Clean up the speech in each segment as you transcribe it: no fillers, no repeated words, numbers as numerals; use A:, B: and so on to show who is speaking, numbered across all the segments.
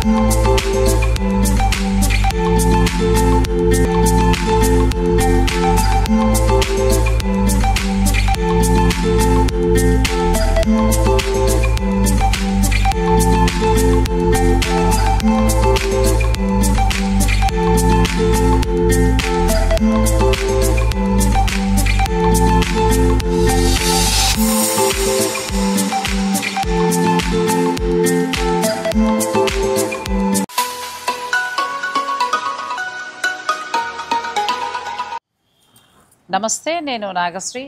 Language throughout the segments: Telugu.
A: నమస్తే, నేను నాగశ్రీ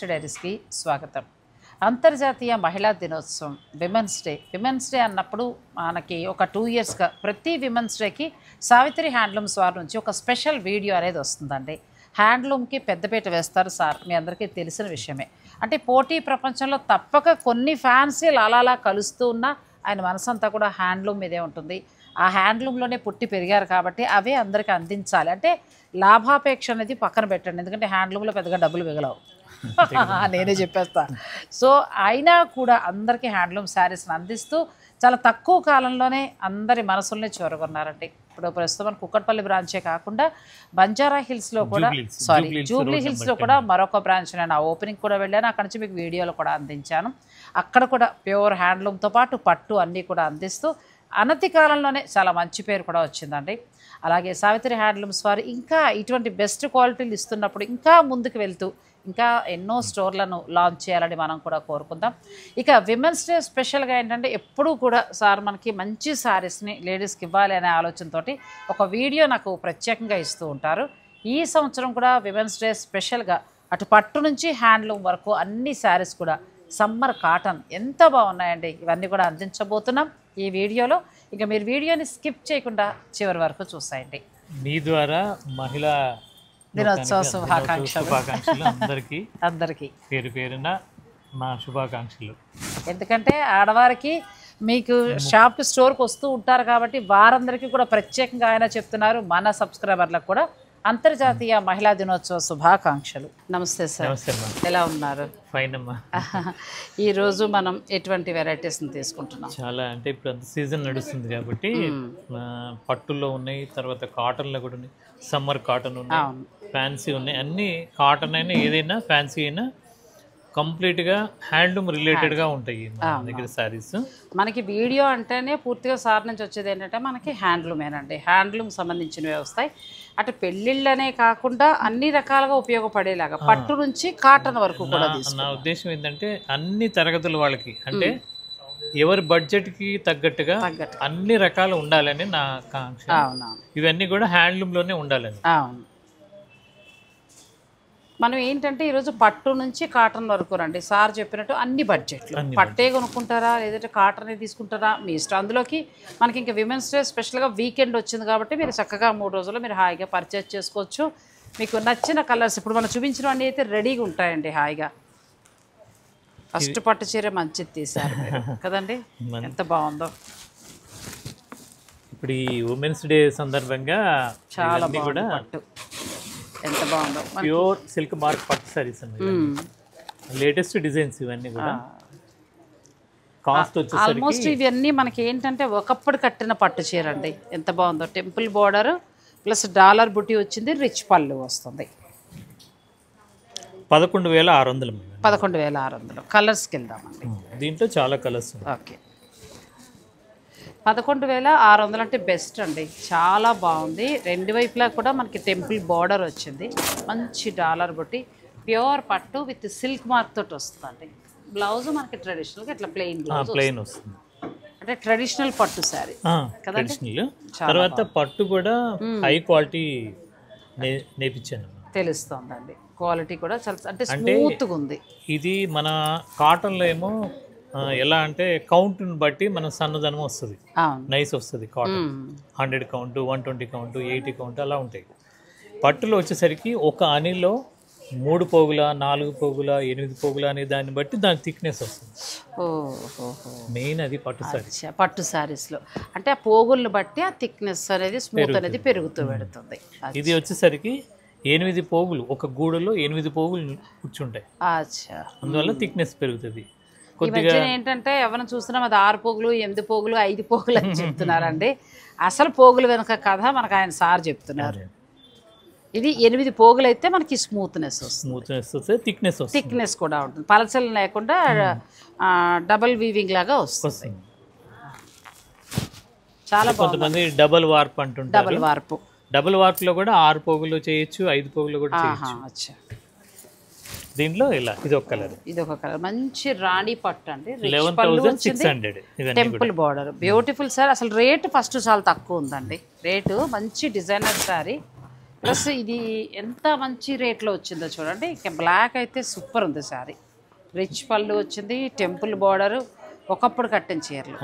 A: డైరీస్కి స్వాగతం. అంతర్జాతీయ మహిళా దినోత్సవం విమెన్స్ డే అన్నప్పుడు మనకి ఒక 2 ఇయర్స్గా ప్రతి విమెన్స్ డేకి సావిత్రి హ్యాండ్లూమ్స్ వారి నుంచి ఒక స్పెషల్ వీడియో అనేది వస్తుందండి. హ్యాండ్లూమ్కి పెద్దపీట వేస్తారు సార్, మీ అందరికీ తెలిసిన విషయమే. అంటే పోటీ ప్రపంచంలో తప్పక కొన్ని ఫ్యాన్సీలు అలా కలుస్తూ ఉన్న ఆయన మనసంతా కూడా హ్యాండ్లూమ్ మీదే ఉంటుంది. ఆ హ్యాండ్లూమ్లోనే పుట్టి పెరిగారు కాబట్టి అవే అందరికీ అందించాలి. అంటే లాభాపేక్ష అనేది పక్కన పెట్టండి, ఎందుకంటే హ్యాండ్లూమ్లో పెద్దగా డబ్బులు మిగలవు, నేనే చెప్పేస్తా. సో అయినా కూడా అందరికీ హ్యాండ్లూమ్ శారీస్ని అందిస్తూ చాలా తక్కువ కాలంలోనే అందరి మనసుల్ని చూరగొన్నారండి. ఇప్పుడు ప్రస్తుతం మన కుక్కట్పల్లి బ్రాంచే కాకుండా బంజారా హిల్స్లో కూడా జూబ్లీ హిల్స్లో కూడా మరొక బ్రాంచ్ నేను ఆ ఓపెనింగ్ కూడా వెళ్ళాను. అక్కడి నుంచి మీకు వీడియోలో కూడా అందించాను. అక్కడ కూడా ప్యూర్ హ్యాండ్లూమ్తో పాటు పట్టు అన్నీ కూడా అందిస్తూ అనతి కాలంలోనే చాలా మంచి పేరు కూడా వచ్చిందండి. అలాగే సావిత్రి హ్యాండ్లూమ్స్ వారు ఇంకా ఇటువంటి బెస్ట్ క్వాలిటీలు ఇస్తున్నప్పుడు ఇంకా ముందుకు వెళ్తూ ఇంకా ఎన్నో స్టోర్లను లాంచ్ చేయాలని మనం కూడా కోరుకుందాం. ఇక విమెన్స్ డే స్పెషల్గా ఏంటంటే ఎప్పుడూ కూడా సార్ మనకి మంచి శారీస్ని లేడీస్కి ఇవ్వాలి అనే ఆలోచనతోటి ఒక వీడియో నాకు ప్రత్యేకంగా ఇస్తూ ఉంటారు. ఈ సంవత్సరం కూడా విమెన్స్ డే స్పెషల్గా అటు పట్టు నుంచి హ్యాండ్లూమ్ వరకు అన్ని శారీస్ కూడా సమ్మర్ కాటన్ ఎంత బాగున్నాయండి. ఇవన్నీ కూడా అందించబోతున్నాం ఈ వీడియోలో. ఇక మీరు వీడియోని స్కిప్ చేయకుండా చివరి వరకు చూసేయండి.
B: మీ ద్వారా మహిళా
A: దినోత్సవ శుభాకాంక్షలు అందరికీ
B: పేరు పేరున నా శుభాకాంక్షలు.
A: ఎందుకంటే ఆడవారికి మీకు షాప్కి స్టోర్కి వస్తూ ఉంటారు కాబట్టి వారందరికీ కూడా ప్రత్యేకంగా ఆయన చెప్తున్నారు, మన సబ్స్క్రైబర్లకు కూడా అంతర్జాతీయ మహిళా దినోత్సవ శుభాకాంక్షలు. నమస్తే సార్, ఎలా ఉన్నారు?
B: ఫైన్ అమ్మా.
A: ఈరోజు మనం ఎటువంటి వెరైటీస్ని తీసుకుంటున్నాం?
B: చాలా అంటే ఇప్పుడు అంత సీజన్ నడుస్తుంది కాబట్టి పట్టుల్లో ఉన్నాయి, తర్వాత కాటన్లో కూడా ఉన్నాయి, సమ్మర్ కాటన్ ఉన్నాయి, ఫ్యాన్సీ ఉన్నాయి. అన్ని కాటన్ అయినా ఏదైనా ఫ్యాన్సీ అయినా కంప్లీట్గా హ్యాండ్లూమ్ రిలేటెడ్గా ఉంటాయి మన దగ్గర శారీస్.
A: మనకి వీడియో అంటేనే పూర్తిగా సార్ నుంచి వచ్చేది ఏంటంటే మనకి హ్యాండ్లూమేనండి. హ్యాండ్లూమ్ సంబంధించినవి వస్తాయి. అటు పెళ్ళిళ్ళనే కాకుండా అన్ని రకాలుగా ఉపయోగపడేలాగా పట్టు నుంచి కాటన్ వరకు కూడా.
B: నా ఉద్దేశం ఏంటంటే అన్ని తరగతుల వాళ్ళకి, అంటే ఎవరి బడ్జెట్కి తగ్గట్టుగా అన్ని రకాలు ఉండాలని నా కాంక్ష. ఇవన్నీ కూడా హ్యాండ్లూమ్లోనే ఉండాలని. మనం ఏంటంటే ఈరోజు పట్టు నుంచి కాటన్ వరకు రండి. సార్ చెప్పినట్టు అన్ని బడ్జెట్లు, పట్టే కొనుక్కుంటారా లేదంటే కాటనే తీసుకుంటారా మీ ఇష్టం. అందులోకి మనకి ఇంకా విమెన్స్ డే స్పెషల్గా వీకెండ్ వచ్చింది కాబట్టి మీరు చక్కగా 3 రోజుల్లో మీరు హాయిగా పర్చేజ్ చేసుకోవచ్చు. మీకు నచ్చిన కలర్స్ ఇప్పుడు మనం చూపించినవన్నీ అయితే రెడీగా ఉంటాయండి హాయిగా. ఫస్ట్ పట్టు చీర మంచిది తీశారు కదండి, ఎంత బాగుందో. ఇప్పుడు ఈ ఉమెన్స్ డే సందర్భంగా
A: చాలా బాగుంది పట్టు, ఎంత బాగుందో.
B: ప్యూర్ సిల్క్ మార్క్ పట్టు సారీస్ అండి, లేటెస్ట్ డిజైన్స్ ఇవన్నీ కూడా. కాస్ట్ వచ్చేసరికి
A: ఆల్మోస్ట్ ఇవన్నీ మనకి ఏంటంటే ఒకప్పుడు కట్టిన పట్టు చీర అండి, ఎంత బాగుందో. టెంపుల్ బోర్డర్ ప్లస్ డాలర్ బుట్టి వచ్చింది, రిచ్ పళ్ళు వస్తుంది.
B: 11,600.
A: 11,600. కలర్స్కి వెళ్దామండి.
B: దీంట్లో చాలా కలర్స్.
A: ఓకే, 11,600 అంటే బెస్ట్ అండి, చాలా బాగుంది. రెండు వైపులా కూడా మనకి టెంపుల్ బార్డర్ వచ్చింది, మంచి డాలర్ బుట్టి, ప్యూర్ పట్టు విత్ సిల్క్ మార్క్ తోటి వస్తుందండి. బ్లౌజ్ మనకి ట్రెడిషనల్గా ఇట్లా ప్లెయిన్
B: వస్తుంది,
A: అంటే ట్రెడిషనల్ పట్టు శారీ కదండి.
B: తర్వాత పట్టు కూడా హై క్వాలిటీ నేర్పించాను,
A: తెలుస్తుందండి. క్వాలిటీ కూడా చాలా అంటే స్మూత్గా ఉంది.
B: ఇది మన కాటన్లో ఏమో ఎలా అంటే కౌంట్ని బట్టి మనం సన్నదనం వస్తుంది, నైస్ వస్తుంది. కాటన్ 100 కౌంట్, 120 కౌంట్, 80 కౌంట్ అలా ఉంటాయి. పట్టులో వచ్చేసరికి ఒక అనిలో 3 పోగుల, 4 పోగుల, 8 పోగుల అనే దాన్ని బట్టి దాని థిక్నెస్ వస్తుంది. మెయిన్ అది పట్టు సారీ.
A: పట్టు సారీస్లో అంటే ఆ పోగులను బట్టి ఆ థిక్నెస్ అనేది స్మూత్ అనేది పెరుగుతూ పెడుతుంది.
B: ఇది వచ్చేసరికి 8 పోగులు, ఒక గూడలో 8 పోగులు కూర్చుంటాయి, అందువల్ల థిక్నెస్ పెరుగుతుంది. ఈ మధ్యన ఏంటంటే ఎవరైనా చూస్తున్నాం అది 6 పోగులు 8 పోగులు 5 పోగులు అని చెప్తున్నారండి. అసలు పోగులు వెనుక కథ మనకు ఆయన సార్ చెప్తున్నారు. ఇది 8 పోగులు అయితే మనకి స్మూత్నెస్ వస్తుంది, థిక్నెస్ కూడా ఉంటుంది, పలచలు లేకుండా డబల్ వీవింగ్ లాగా వస్తుంది. చాలా
C: కొంతమంది డబల్ వార్ప్ అంటుంటారు.
B: డబల్ వార్పు,
C: డబుల్ వార్ప్ లో కూడా 6 పోగులు చేయొచ్చు, 5 పోగులు కూడా చేయొచ్చు. దీంట్లో ఇలా ఇది ఒక కలర్,
B: ఇది ఒక కలర్ మంచి రాణి పట్టు అండి.
C: 11,600
B: టెంపుల్ బార్డర్ బ్యూటిఫుల్ సార్. అసలు రేటు ఫస్ట్ చాలా తక్కువ ఉందండి. రేటు మంచి డిజైనర్ సారీ, ప్లస్ ఇది ఎంత మంచి రేట్లో వచ్చిందో చూడండి. ఇక బ్లాక్ అయితే సూపర్ ఉంది సారీ. రిచ్ పళ్ళు వచ్చింది, టెంపుల్ బార్డర్, ఒకప్పుడు కట్టిన చీరలు.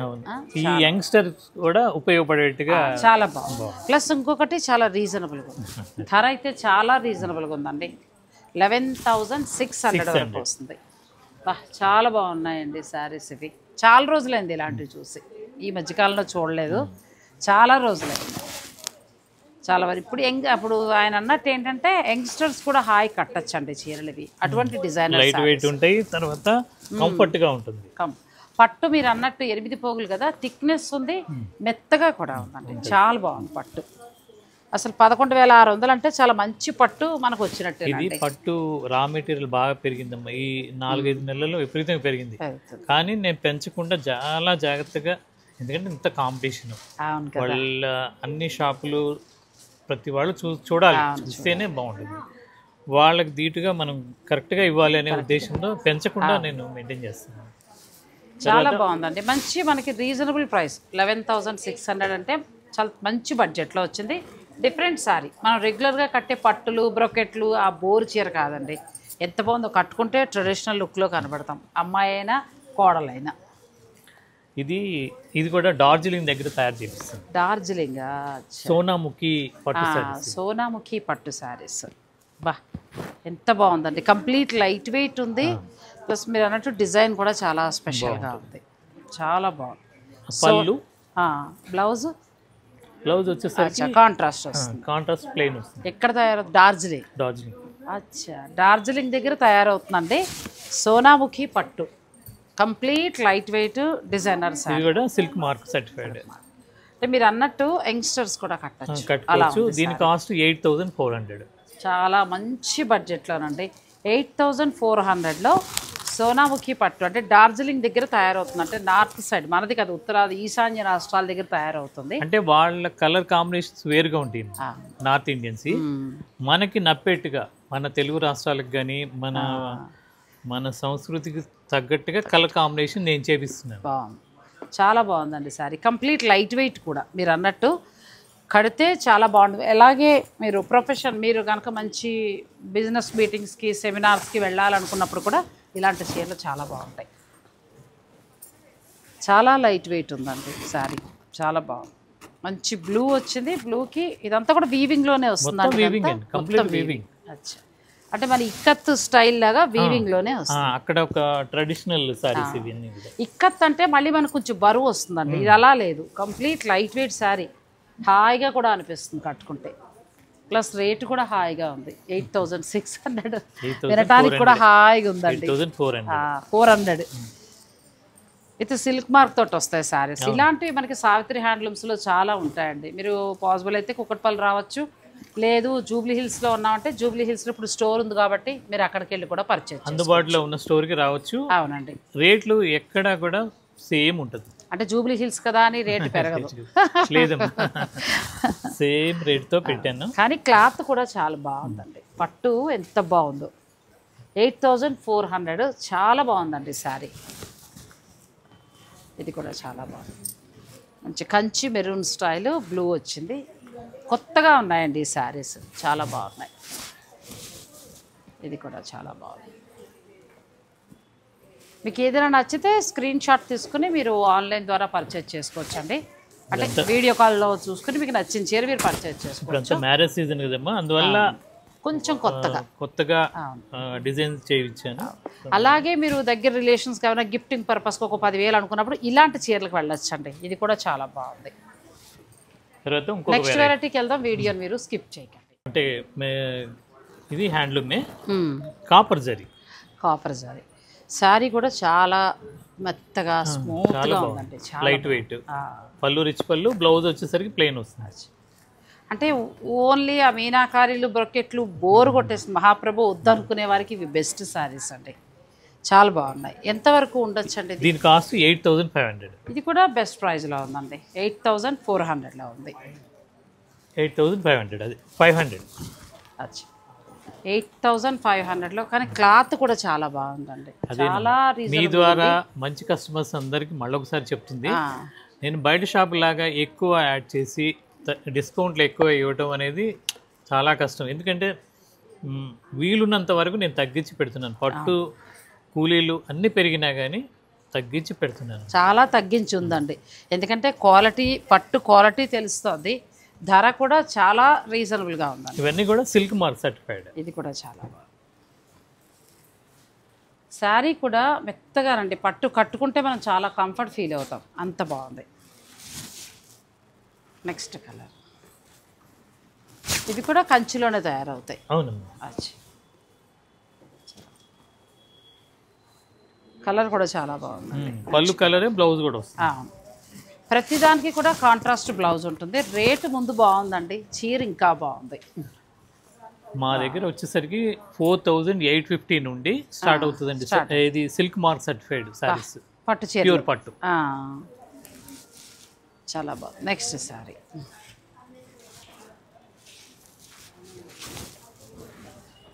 C: ఈ యంగ్స్టర్ కూడా ఉపయోగపడేట్టుగా
B: చాలా బాగుంది. ప్లస్ ఇంకొకటి చాలా రీజనబుల్గా ఉంది, ధర అయితే చాలా రీజనబుల్గా ఉందండి. 11,600 వరకు వస్తుంది. చాలా బాగున్నాయండి శారీస్. ఇవి చాలా రోజులైంది ఇలాంటివి చూసి, ఈ మధ్యకాలంలో చూడలేదు, చాలా రోజులైంది. చాలా వరకు ఇప్పుడు అప్పుడు ఆయన అన్నట్టు ఏంటంటే యంగ్స్టర్స్ కూడా హాయి కట్టచ్చండి చీరలు ఇవి. అటువంటి డిజైనర్
C: లైట్ వెయిట్ ఉంటాయి, తర్వాత కంఫర్ట్ గా ఉంటుంది.
B: పట్టు మీరు అన్నట్టు 8 పోగులు కదా, థిక్నెస్ ఉంది, మెత్తగా కూడా ఉందండి. చాలా బాగుంది పట్టు. అసలు 11,600 అంటే చాలా మంచి పట్టు మనకు వచ్చినట్టు.
C: ఇది పట్టు రా మెటీరియల్ బాగా పెరిగిందమ్మా ఈ 4-5 నెలల్లో, విపరీతంగా పెరిగింది. కానీ నేను పెంచకుండా చాలా జాగ్రత్తగా, ఎందుకంటే ఇంత కాంపిటీషన్, వాళ్ళ అన్ని షాపులు ప్రతి వాళ్ళు చూడాలి, చూస్తేనే బాగుంటుంది. వాళ్ళకి ధీటుగా మనం కరెక్ట్గా ఇవ్వాలి అనే ఉద్దేశంతో పెంచకుండా నేను మెయింటైన్ చేస్తున్నాను.
B: చాలా బాగుందండి, మంచి మనకి రీజనబుల్ ప్రైస్. 11,600 అంటే చాలా మంచి బడ్జెట్లో వచ్చింది. డిఫరెంట్ సారీ, మనం రెగ్యులర్గా కట్టే పట్టులు బ్రొకెట్లు ఆ బోరు చీర కాదండి. ఎంత బాగుందో, కట్టుకుంటే ట్రెడిషనల్ లుక్లో కనబడతాం, అమ్మాయి అయినా కోడలైనా.
C: ఇది కూడా డార్జిలింగ్ దగ్గర తయారు చేపిస్తుంది.
B: డార్జిలింగ్
C: సోనాముఖి పట్టు సారీస్,
B: సోనాముఖి పట్టు సారీస్. బా ఎంత బాగుందండి, కంప్లీట్ లైట్ వెయిట్ ఉంది, ప్లస్ మీరు అన్నట్టు డిజైన్ కూడా చాలా స్పెషల్గా ఉంది, చాలా బాగుంది.
C: పళ్ళు,
B: బ్లౌజ్
C: వచ్చేసరికి
B: కాంట్రాస్ట్ వస్తుంది,
C: కాంట్రాస్ట్ ప్లెయిన్ వస్తుంది.
B: ఎక్కడ తయారవుతుంది? డార్జిలింగ్. అచ్చా, డార్జిలింగ్ దగ్గర తయారవుతుందండి సోనాముఖి పట్టు. Complete light weight designer sorry,
C: కూడా సిల్క్ మార్క్ సర్టిఫైడ్.
B: అంటే మీరు అన్నట్టు యంగ్స్టర్స్ కూడా
C: కట్టచ్చు. దీని కాస్ట్ 8,400.
B: చాలా మంచి బడ్జెట్లోనండి. 8,400లో సోనాముఖి పట్టు. అంటే డార్జిలింగ్ దగ్గర తయారవుతుంది, అంటే నార్త్ సైడ్, మనది కదా ఉత్తరాది ఈశాన్య రాష్ట్రాల దగ్గర తయారవుతుంది.
C: అంటే వాళ్ళ కలర్ కాంబినేషన్స్ వేరుగా ఉంటుంది నార్త్ ఇండియన్స్. మనకి నప్పేట్టుగా మన తెలుగు రాష్ట్రాలకు కానీ మన సంస్కృతికి తగ్గట్టుగా కలర్ కాంబినేషన్ నేను చేపిస్తున్నాను.
B: బాగుంది, చాలా బాగుందండి సారీ. కంప్లీట్ లైట్ వెయిట్ కూడా మీరు అన్నట్టు కడితే చాలా బాగుంటుంది. అలాగే మీరు మీరు కనుక మంచి బిజినెస్ మీటింగ్స్కి సెమినార్స్కి వెళ్ళాలనుకున్నప్పుడు కూడా ఇలాంటి చీరలు చాలా బాగుంటాయి. చాలా లైట్ వెయిట్ ఉందండి సారీ, చాలా బాగుంది. మంచి బ్లూ వచ్చింది, బ్లూకి ఇదంతా కూడా వీవింగ్లోనే వస్తుంది. అంటే మన ఇక్కత్ స్టైల్ లాగా వీవింగ్ లోనే వస్తుంది.
C: అక్కడ ఒక ట్రెడిషనల్ సారీస్ ఇవన్నీ.
B: ఇక్కత్ అంటే మళ్ళీ మనకు కొంచెం బరువు వస్తుందండి, ఇది అలా లేదు, కంప్లీట్ లైట్ వెయిట్ సారీ, హాయిగా కూడా అనిపిస్తుంది కట్టుకుంటే. ప్లస్ రేటు కూడా హాయిగా ఉంది, 8,600. వినటానికి కూడా హాయిగా ఉందండి. 400 విత్ సిల్క్ మార్క్ తోటి వస్తాయి సారీస్. ఇలాంటివి మనకి సావిత్రి హ్యాండ్లూమ్స్లో చాలా ఉంటాయండి. మీరు పాసిబుల్ అయితే కుక్కట్పల్లి రావచ్చు, లేదు జూబ్లీ హిల్స్లో ఉన్నామంటే జూబ్లీ హిల్స్లో ఇప్పుడు స్టోర్ ఉంది కాబట్టి మీరు అక్కడికి వెళ్ళి కూడా పర్చేజ్
C: అందుబాటులో ఉన్న స్టోర్కి రావచ్చు.
B: అవునండి,
C: రేట్లు ఎక్కడా కూడా సేమ్ ఉంటుంది.
B: అంటే జూబ్లీ హిల్స్ కదా అని రేటు పెరగదు,
C: లేదమ్మా, సేమ్ రేట్తో పెట్టాను.
B: కానీ క్లాత్ కూడా చాలా బాగుందండి, పట్టు ఎంత బాగుందో. 8,400 చాలా బాగుందండి శారీ. ఇది కూడా చాలా బాగుంది, మంచి కంచి మెరూన్ స్టైల్ బ్లూ వచ్చింది. కొత్తగా ఉన్నాయండి ఈ శారీస్, చాలా బాగున్నాయి. ఇది కూడా చాలా బాగుంది. మీకు ఏదైనా నచ్చితే స్క్రీన్ షాట్ తీసుకుని మీరు ఆన్లైన్ ద్వారా పర్చేజ్ చేసుకోవచ్చండి. అంటే వీడియో కాల్లో చూసుకుని మీకు నచ్చిన చీర మీరు పర్చేజ్ చేసుకోవచ్చు.
C: మ్యారేజ్ సీజన్ కదమ్మా, అందువల్ల
B: కొంచెం
C: కొత్తగా డిజైన్ చేయించాను.
B: అలాగే మీరు దగ్గర రిలేషన్స్కి ఏమైనా గిఫ్టింగ్ పర్పస్కి ఒక 10,000 అనుకున్నప్పుడు ఇలాంటి చీరలకు వెళ్ళొచ్చండి. ఇది కూడా చాలా బాగుంది. నెక్స్ట్ వెరైటీకి వెళ్దాం, వీడియోని మీరు స్కిప్ చేయకండి.
C: అంటే ఇది హ్యాండ్లూమే, కాపర్ జరీ.
B: శారీ కూడా చాలా మెత్తగా స్మూత్గా ఉందండి, చాలా
C: లైట్ వెయిట్. పళ్ళు రిచ్ పళ్ళు, బ్లౌజ్ వచ్చేసరికి ప్లెయిన్ వస్తుంది.
B: అంటే ఓన్లీ ఆ మీనాకారీలు బ్రొకెట్లు బోర్ కొట్టేసి మహాప్రభు వద్దనుకునే వారికి ఇవి బెస్ట్ శారీస్ అండి, చాలా బాగున్నాయి. ఎంతవరకు ఉండొచ్చు అండి?
C: దీని కాస్ట్ 8500.
B: ఇది కూడా బెస్ట్ ప్రైస్లో ఉందండి, 8400లో ఉంది.
C: 8500, అది 500.
B: అచ్చా, 8500లో, కానీ క్లాత్ కూడా చాలా బాగుందండి, చాలా
C: మీ
B: రీజనబుల్.
C: ద్వారా మంచి కస్టమర్స్ అందరికి మళ్ళొకసారి చెప్తుంది, నేను బయట షాప్ లాగా ఎక్కువ యాడ్ చేసి డిస్కౌంట్లు ఎక్కువ ఇవ్వటం అనేది చాలా కష్టం. ఎందుకంటే వీలున్నంత వరకు నేను తగ్గించి పెడుతున్నాను. పట్టు కూలీలు అన్నీ పెరిగినా కానీ తగ్గించి పెడుతున్నాను,
B: చాలా తగ్గించి ఉందండి. ఎందుకంటే క్వాలిటీ, పట్టు క్వాలిటీ తెలుస్తుంది, ధర కూడా చాలా రీజనబుల్గా ఉందండి.
C: ఇవన్నీ కూడా సిల్క్ మార్క్ సర్టిఫైడ్.
B: ఇది కూడా చాలా బాగుంది. శారీ కూడా మెత్తగానండి, పట్టు కట్టుకుంటే మనం చాలా కంఫర్ట్ ఫీల్ అవుతాం, అంత బాగుంది. నెక్స్ట్ కలర్, ఇది కూడా కంచిలోనే తయారవుతాయి.
C: అవునమ్మా.
B: అచ్చా, కలర్ కూడా చాలా బాగుంది.
C: పళ్ళు కలరే, బ్లౌజ్ కూడా వస్తుంది.
B: ప్రతిదానికి కూడా కాంట్రాస్ట్ బ్లౌజ్ ఉంటుంది. రేటు ముందు బాగుందండి, చీర ఇంకా బాగుంది.
C: మా దగ్గర వచ్చేసరికి 4850 నుండి స్టార్ట్ అవుతుందండి. ఇది సిల్క్ మార్క్ సర్టిఫైడ్ సారీస్,
B: పట్టు చీర,
C: ప్యూర్ పట్టు,
B: చాలా బాగుంది. నెక్స్ట్ శారీ,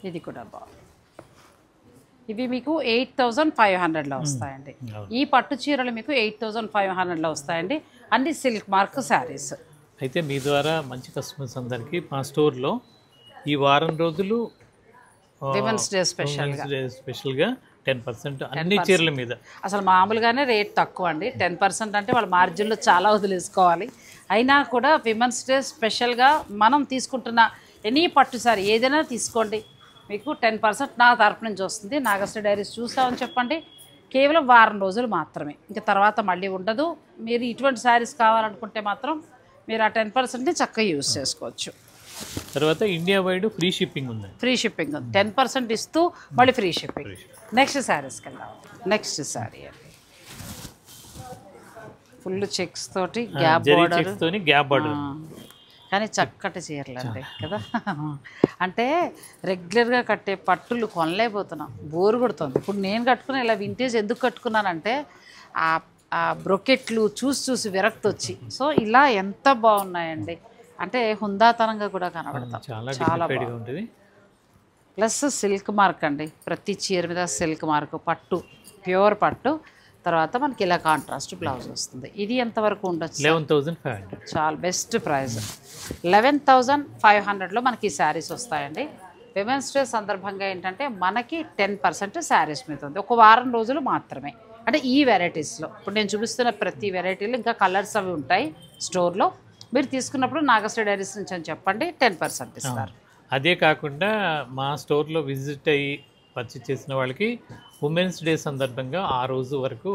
B: ఇది కూడా బాగుంది. ఇవి మీకు 8500లో వస్తాయండి. ఈ పట్టు చీరలు మీకు 8500లో వస్తాయండి, అన్ని సిల్క్ మార్క్ శారీస్.
C: అయితే మీ ద్వారా మంచి కస్టమర్స్ అందరికీ మా స్టోర్లో ఈ వారం రోజులు
B: విమెన్స్ డే
C: స్పెషల్గా 10% అన్ని చీరల మీద.
B: అసలు మామూలుగానే రేట్ తక్కువ అండి, 10% అంటే వాళ్ళ మార్జిన్లో చాలా వదిలేసుకోవాలి. అయినా కూడా విమెన్స్ డే స్పెషల్గా మనం తీసుకుంటున్న ఎనీ పట్టు సారీ ఏదైనా తీసుకోండి, మీకు 10% నా తరపు నుంచి వస్తుంది. నాగశ్రీ డైరీస్ చూసామని చెప్పండి, కేవలం వారం రోజులు మాత్రమే, ఇంకా తర్వాత మళ్ళీ ఉండదు. మీరు ఇటువంటి శారీస్ కావాలనుకుంటే మాత్రం మీరు ఆ 10%ని చక్కగా యూజ్ చేసుకోవచ్చు.
C: తర్వాత ఇండియా వైడ్ ఫ్రీ షిప్పింగ్ ఉంది.
B: ఫ్రీ షిప్పింగ్ ఉంది, 10% ఇస్తూ మళ్ళీ ఫ్రీ షిప్పింగ్. నెక్స్ట్ శారీస్కి వెళ్దాం. నెక్స్ట్ శారీ అండి, ఫుల్ చెక్స్ తోటి గ్యాప్
C: బార్డర్,
B: కానీ చక్కటి చీరలండి కదా. అంటే రెగ్యులర్గా కట్టే పట్టులు కొనలేకపోతున్నాం, బోరు కొడుతుంది. ఇప్పుడు నేను కట్టుకున్న ఇలా వింటేజ్ ఎందుకు కట్టుకున్నానంటే ఆ బ్రొకెట్లు చూసి విరక్తి వచ్చి, సో ఇలా ఎంత బాగున్నాయండి, అంటే హుందాతనంగా కూడా కనబడతాం, చాలా బాగుంటుంది. ప్లస్ సిల్క్ మార్క్ అండి, ప్రతి చీర మీద సిల్క్ మార్క్, పట్టు ప్యూర్ పట్టు. తర్వాత మనకి ఇలా కాంట్రాస్ట్ బ్లౌజ్ వస్తుంది. ఇది ఎంతవరకు ఉండొచ్చు?
C: 11,500.
B: చాలా బెస్ట్ ప్రైస్, 11,500లో మనకి ఈ శారీస్ వస్తాయండి. విమెన్స్ డే సందర్భంగా ఏంటంటే మనకి 10% శారీస్ మీద ఉంది, ఒక వారం రోజులు మాత్రమే. అంటే ఈ వెరైటీస్లో ఇప్పుడు నేను చూపిస్తున్న ప్రతి వెరైటీలో ఇంకా కలర్స్ అవి ఉంటాయి స్టోర్లో. మీరు తీసుకున్నప్పుడు నాగశ్రీ డైరీస్ నుంచి అని చెప్పండి, 10% ఇస్తారు.
C: అదే కాకుండా మా స్టోర్లో విజిట్ అయ్యి పర్చేస్ చేసిన వాళ్ళకి ఉమెన్స్ డే సందర్భంగా ఆ రోజు వరకు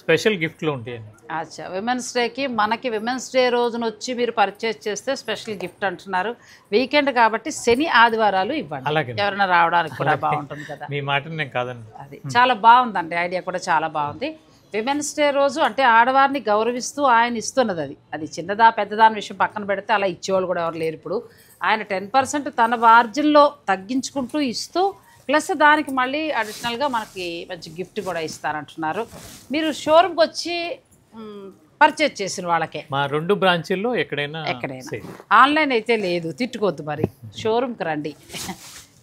C: స్పెషల్ గిఫ్ట్లు ఉంటాయండి.
B: అచ్చా, విమెన్స్ డేకి మనకి విమెన్స్ డే రోజున వచ్చి మీరు పర్చేస్ చేస్తే స్పెషల్ గిఫ్ట్ అంటున్నారు. వీకెండ్ కాబట్టి శని ఆదివారాలు ఇవ్వండి, ఎవరైనా రావడానికి కూడా బాగుంటుంది కదా.
C: మీ మాటని నేను కాదండి,
B: అది చాలా బాగుందండి, ఐడియా కూడా చాలా బాగుంది. విమెన్స్ డే రోజు అంటే ఆడవారిని గౌరవిస్తూ ఆయన ఇస్తున్నది, అది చిన్నదా పెద్దదా అనే విషయం పక్కన పెడితే అలా ఇచ్చేవాళ్ళు కూడా ఎవరు లేరు. ఇప్పుడు ఆయన 10% తన మార్జిన్లో తగ్గించుకుంటూ ఇస్తూ, ప్లస్ దానికి మళ్ళీ అడిషనల్గా మనకి మంచి గిఫ్ట్ కూడా ఇస్తారంటున్నారు. మీరు షోరూమ్కి వచ్చి పర్చేజ్ చేసిన వాళ్ళకే
C: మా 2 బ్రాంచీల్లో ఎక్కడైనా
B: ఆన్లైన్ అయితే లేదు, తిట్టుకోవద్దు మరి, షోరూమ్కి రండి.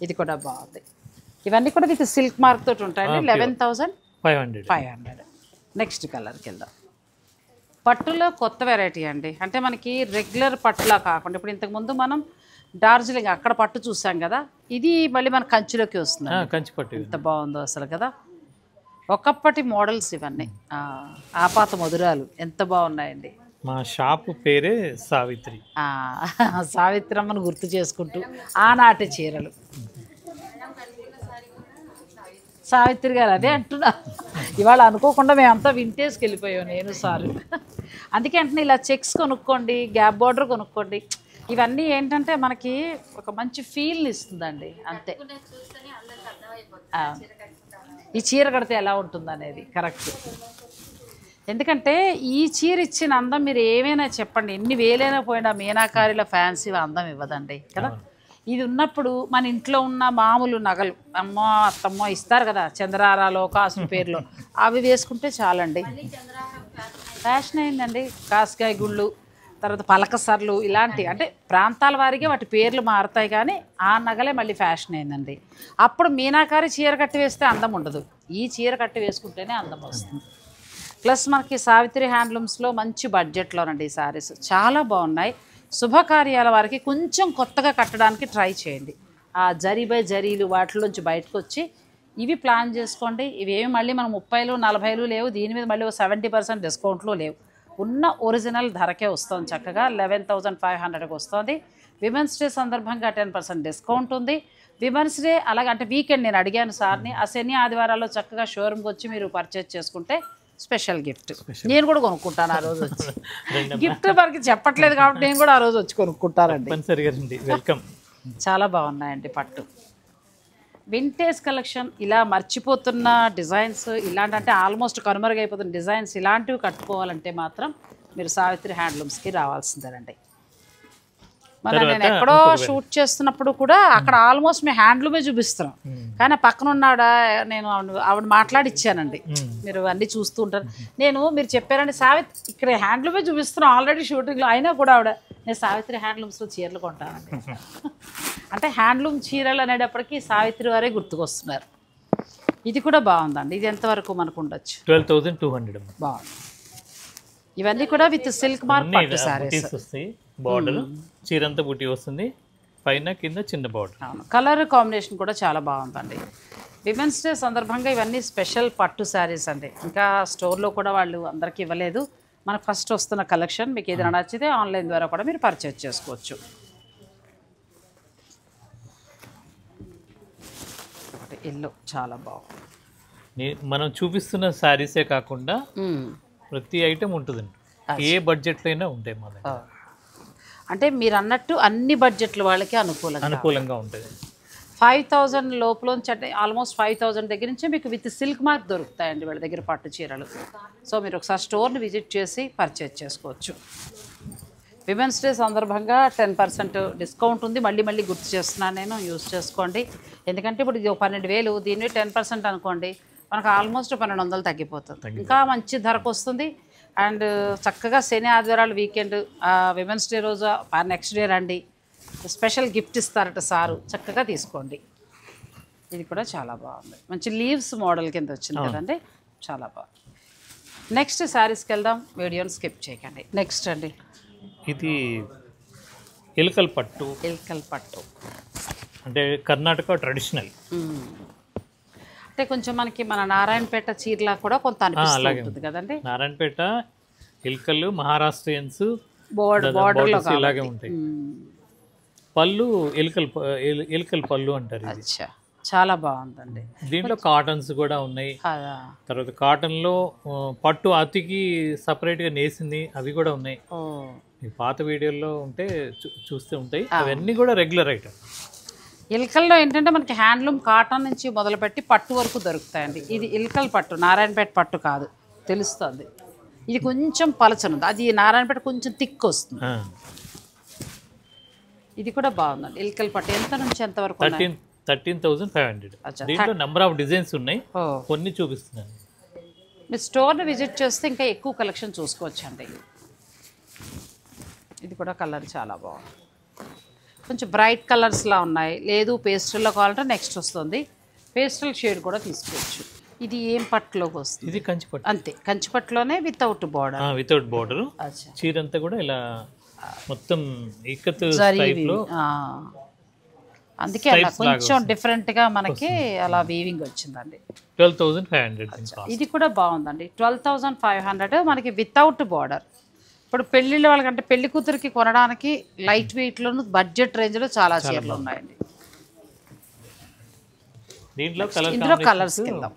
B: ఇది కూడా బాగుంది. ఇవన్నీ కూడా మీకు సిల్క్ మార్క్ తోటి ఉంటాయండి. 11,500. నెక్స్ట్ కలర్కి వెళ్దాం. పట్టులో కొత్త వెరైటీ అండి, అంటే మనకి రెగ్యులర్ పట్టులా కాకుండా ఇప్పుడు ఇంతకుముందు మనం డార్జిలింగ్ అక్కడ పట్టు చూసాం కదా, ఇది మళ్ళీ మన కంచిలోకి వస్తుంది.
C: కంచి పట్టు
B: ఎంత బాగుందో అసలు కదా, ఒకప్పటి మోడల్స్ ఇవన్నీ, ఆపాత మధురాలు ఎంత బాగున్నాయండి.
C: మా షాపు పేరే సావిత్రి.
B: సావిత్రమ్మను గుర్తు చేసుకుంటూ ఆనాటి చీరలు. సావిత్రి గారు అదే అంటున్నా, ఇవాళ అనుకోకుండా మేమంతా వింటేజ్కి వెళ్ళిపోయాం నేను సార్. అందుకే అంటున్నా, ఇలా చెక్స్ కొనుక్కోండి, గ్యాప్ బార్డర్ కొనుక్కోండి, ఇవన్నీ ఏంటంటే మనకి ఒక మంచి ఫీల్ని ఇస్తుందండి, అంతే. ఈ చీర కడితే ఎలా ఉంటుంది అనేది కరెక్ట్. ఎందుకంటే ఈ చీర ఇచ్చిన అందం మీరు ఏమైనా చెప్పండి, ఎన్ని వేలైనా పోయినా మీనాకారిలో ఫ్యాన్సీ అందం ఇవ్వదండి కదా. ఇది ఉన్నప్పుడు మన ఇంట్లో ఉన్న మామూలు నగలు అమ్మో అత్తమ్మో ఇస్తారు కదా, చంద్రారాలో కాసు పేర్లు, అవి వేసుకుంటే చాలండి. ఫ్యాషన్ అయిందండి. కాసుకాయ గుళ్ళు, తర్వాత పలకసర్లు, ఇలాంటి అంటే ప్రాంతాల వారిగా వాటి పేర్లు మారుతాయి, కానీ ఆ నగలే మళ్ళీ ఫ్యాషన్ అయిందండి. అప్పుడు మీనాకారి చీర కట్టి వేస్తే అందం ఉండదు, ఈ చీర కట్టి వేసుకుంటేనే అందం వస్తుంది. ప్లస్ మనకి సావిత్రి హ్యాండ్లూమ్స్లో మంచి బడ్జెట్లోనండి ఈ శారీస్ చాలా బాగున్నాయి. శుభకార్యాల వారికి కొంచెం కొత్తగా కట్టడానికి ట్రై చేయండి. ఆ జరీ బై జరీలు వాటిలోంచి బయటకు వచ్చి ఇవి ప్లాన్ చేసుకోండి. ఇవేమి మళ్ళీ మనం 30లు 40లు లేవు, దీని మీద మళ్ళీ 70% డిస్కౌంట్లు లేవు. ఉన్న ఒరిజినల్ ధరకే వస్తుంది, చక్కగా 11,500కి వస్తుంది. విమెన్స్ డే సందర్భంగా 10% డిస్కౌంట్ ఉంది. విమెన్స్ డే అలాగే అంటే వీకెండ్ నేను అడిగాను సార్ని, ఆ శని ఆదివారాల్లో చక్కగా షోరూమ్కి వచ్చి మీరు పర్చేజ్ చేసుకుంటే స్పెషల్ గిఫ్ట్. నేను కూడా కొనుక్కుంటాను ఆ రోజు వచ్చి. గిఫ్ట్ మనకి చెప్పట్లేదు కాబట్టి నేను కూడా ఆ రోజు వచ్చి కొనుక్కుంటానండి.
C: వెల్కమ్.
B: చాలా బాగున్నాయండి పట్టు వింటేజ్ కలెక్షన్. ఇలా మర్చిపోతున్న డిజైన్స్ ఇలాంటి అంటే ఆల్మోస్ట్ కనుమరుగైపోతున్న డిజైన్స్ ఇలాంటివి కట్టుకోవాలంటే మాత్రం మీరు సావిత్రి హ్యాండ్లూమ్స్కి రావాల్సిందేనండి. మన నేను ఎక్కడో షూట్ చేస్తున్నప్పుడు కూడా అక్కడ ఆల్మోస్ట్ మేము హ్యాండ్లూమే చూపిస్తున్నాం, కానీ పక్కన ఉన్నాడ నేను ఆవిడ మాట్లాడిచ్చానండి. మీరు అన్నీ చూస్తూ ఉంటారు. మీరు చెప్పారండి సావిత్రి ఇక్కడ హ్యాండ్లూమే చూపిస్తున్నాం ఆల్రెడీ షూటింగ్లో, అయినా కూడా ఆవిడ నేను సావిత్రి హ్యాండ్లూమ్స్లో చీరలు కొంటానండి. అంటే హ్యాండ్లూమ్ చీరలు అనేటప్పటికీ సావిత్రి వారే గుర్తుకొస్తున్నారు. ఇది కూడా బాగుందండి. ఇది ఎంతవరకు మనకు ఉండొచ్చు?
C: 12,200.
B: బాగుంది. ఇవన్నీ కూడా విత్ సిల్క్ మార్క్ పట్టు సారీస్.
C: బార్డర్ చీరంతా బుట్టి వస్తుంది, పైన కింద చిన్న బార్డర్.
B: అవును, కలర్ కాంబినేషన్ కూడా చాలా బాగుందండి. విమెన్స్ డే సందర్భంగా ఇవన్నీ స్పెషల్ పట్టు శారీస్ అండి. ఇంకా స్టోర్లో కూడా వాళ్ళు అందరికీ ఇవ్వలేదు. మనకు ఫస్ట్ వస్తున్న కలెక్షన్. మీకు ఏదైనా నచ్చితే ఆన్లైన్ ద్వారా కూడా మీరు పర్చేజ్ చేసుకోవచ్చు. ఎల్లో చాలా బాగుంది.
C: మనం చూపిస్తున్న శారీసే కాకుండా ప్రతి ఐటమ్ ఉంటుందండి, ఏ బడ్జెట్లో అయినా ఉంటాయి మన దగ్గర.
B: అంటే మీరు అన్నట్టు అన్ని బడ్జెట్ల వాళ్ళకి అనుకూలంగా
C: ఉంటుంది.
B: 5,000 లోపలోంచి అంటే ఆల్మోస్ట్ 5,000 దగ్గర నుంచి మీకు విత్ సిల్క్ మార్క్ దొరుకుతాయండి వాళ్ళ దగ్గర పట్టు చీరలు. సో మీరు ఒకసారి స్టోర్ని విజిట్ చేసి పర్చేజ్ చేసుకోవచ్చు. విమెన్స్ డే సందర్భంగా 10% డిస్కౌంట్ ఉంది. మళ్ళీ గుర్తు చేస్తున్నాను నేను, యూజ్ చేసుకోండి. ఎందుకంటే ఇప్పుడు ఇది 12,000, దీన్ని 10% అనుకోండి, మనకు ఆల్మోస్ట్ 1,200 తగ్గిపోతుంది. ఇంకా మంచి ధరకు వస్తుంది. అండ్ చక్కగా శని ఆదివారాలు వీకెండ్, విమెన్స్ డే రోజు నెక్స్ట్ డే రండి, స్పెషల్ గిఫ్ట్ ఇస్తారట సారు, చక్కగా తీసుకోండి. ఇది కూడా చాలా బాగుంది, మంచి లీవ్స్ మోడల్ కింద వచ్చింది కదండి, చాలా బాగుంది. నెక్స్ట్ శారీస్కి వెళ్దాం, వీడియోని స్కిప్ చేయకండి. నెక్స్ట్ అండి
C: ఇది ఎలుకల్ పట్టు. అంటే కర్ణాటక ట్రెడిషనల్.
B: అంటే కొంచెం మనకి మన నారాయణపేట చీరలా కూడా కొంత అనిపిస్తుంది కదండి.
C: నారాయణపేట ఎలుకలు, మహారాష్ట్రియన్స్
B: బోర్డర్లో
C: ఇలాగే ఉంటాయి. పళ్ళు ఎలుకల్ పళ్ళు అంటారు.
B: చాలా బాగుందండి.
C: దీంట్లో కాటన్స్ కూడా ఉన్నాయి. తర్వాత కాటన్ లో పట్టు అతికి సపరేట్ గా నేసింది అవి కూడా ఉన్నాయి. పాత వీడియోలో ఉంటే చూస్తే ఉంటాయి. అవన్నీ కూడా రెగ్యులర్ ఐటమ్.
B: ఇల్కల్లో ఏంటంటే మనకి హ్యాండ్లూమ్ కాటన్ నుంచి మొదలుపెట్టి పట్టు వరకు దొరుకుతాయండి. ఇది ఇల్కల్ పట్టు, నారాయణపేట పట్టు కాదు, తెలుస్తుంది. ఇది కొంచెం పలచనుంది, అది నారాయణపేట కొంచెం థిక్ వస్తుంది. ఇది కూడా బాగుందండి. ఇల్కల్ పట్టు ఎంత నుంచి ఎంత వరకు?
C: 13,500. దీంట్లో నెంబర్ ఆఫ్ డిజైన్స్ ఉన్నాయి, కొన్ని చూపిస్తున్నాను.
B: మీరు స్టోర్ని విజిట్ చేస్తే ఇంకా ఎక్కువ కలెక్షన్ చూసుకోవచ్చండి. ఇది కూడా కలర్ చాలా బాగుంది, కొంచెం బ్రైట్ కలర్స్లా ఉన్నాయి. లేదు పేస్టల్లో కావాలంటే నెక్స్ట్ వస్తుంది, పేస్టల్ షేడ్ కూడా తీసుకోవచ్చు. ఇది ఏం పట్టులోకి వస్తుంది?
C: ఇది కంచిపట్టు.
B: అంతే, కంచిపట్టులోనే వితౌట్ బార్డర్.
C: Without border. చీరంతా కూడా ఇలా మొత్తం ఇక్కత్ టైప్లో,
B: అందుకే అలా కొంచెం డిఫరెంట్గా మనకి అలా వీవింగ్ వచ్చిందండి.
C: 12,500.
B: ఇది కూడా బాగుందండి. 12,500 మనకి వితౌట్ బార్డర్. ఇప్పుడు పెళ్ళిళ్ళ వాళ్ళకంటే పెళ్లి కూతురికి కొనడానికి లైట్ వెయిట్లోను బడ్జెట్ రేంజ్లో చాలా చీరలు ఉన్నాయండి. ఇందులో కలర్స్ వెళ్దాం.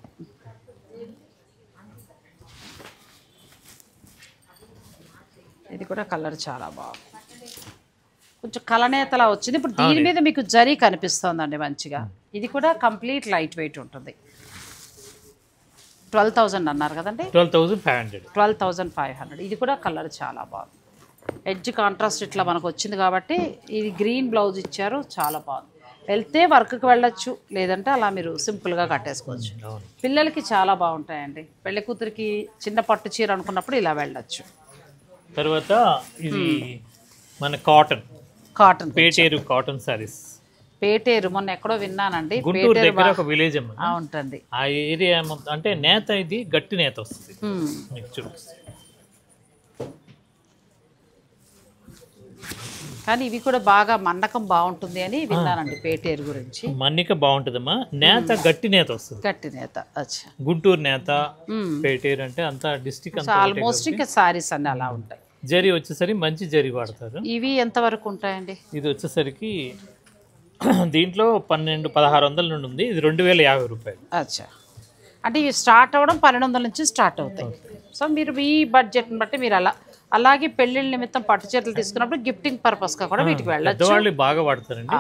B: ఇది కూడా కలర్ చాలా బాగుంది, కొంచెం కలనేతలా వచ్చింది. ఇప్పుడు దీని మీద మీకు జరీ కనిపిస్తుందండి మంచిగా. ఇది కూడా కంప్లీట్ లైట్ వెయిట్ ఉంటుంది. 12,000 అన్నారు కదండి.
C: 12,500.
B: 12,500. ఇది కూడా కలర్ చాలా బాగుంది. ఎడ్జ్ కాంట్రాస్ట్ ఇట్లా మనకు వచ్చింది కాబట్టి ఇది గ్రీన్ బ్లౌజ్ ఇచ్చారు, చాలా బాగుంది. వెళ్తే వర్క్కి వెళ్ళొచ్చు, లేదంటే అలా మీరు సింపుల్గా కట్టేసుకోవచ్చు. పిల్లలకి చాలా బాగుంటాయండి. పెళ్లి కూతురికి చిన్న పట్టు చీర అనుకున్నప్పుడు ఇలా వెళ్ళొచ్చు.
C: తర్వాత ఇది మన కాటన్ పేటేరు కాటన్ సారీస్.
B: పేటేరు మొన్న ఎక్కడో విన్నానండి,
C: గుంటూరు దగ్గర ఒక విలేజ్ అమ్మ.
B: ఉంటుంది
C: ఆ ఏరియా అంటే నేత, ఇది గట్టి నేత వస్తుంది మీకు చూడు.
B: కానీ ఇవి కూడా బాగా మన్నకం బాగుంటుంది అని విన్నానండి పేటేరు గురించి.
C: మన్నిక బాగుంటుందమ్మా, నేత గట్టి నేత వస్తుంది.
B: గట్టి నేత. అచ్చా.
C: గుంటూరు నేత పేటేరు అంటే అంత డిస్టిక్ అంతా
B: ఆల్మోస్ట్ ఇంకా సారీస్ అన్ని అలా ఉంటాయి.
C: జరీ వచ్చేసరికి మంచి జరీ వాడతారు.
B: ఇవి ఎంత వరకు ఉంటాయండి?
C: ఇది వచ్చేసరికి దీంట్లో 1,200-1,600 నుండి ఉంది. ఇది 2,050 రూపాయలు.
B: అచ్చా. అంటే ఇవి స్టార్ట్ అవ్వడం 1,200 నుంచి స్టార్ట్ అవుతాయి. సో మీరు ఈ బడ్జెట్ని బట్టి మీరు అలాగే పెళ్లిళ్ళ నిమిత్తం పట్టు చీరలు తీసుకున్నప్పుడు గిఫ్టింగ్ పర్పస్గా కూడా వీటికి వెళ్ళచ్చు.
C: వాళ్ళు బాగా వాడతారండి.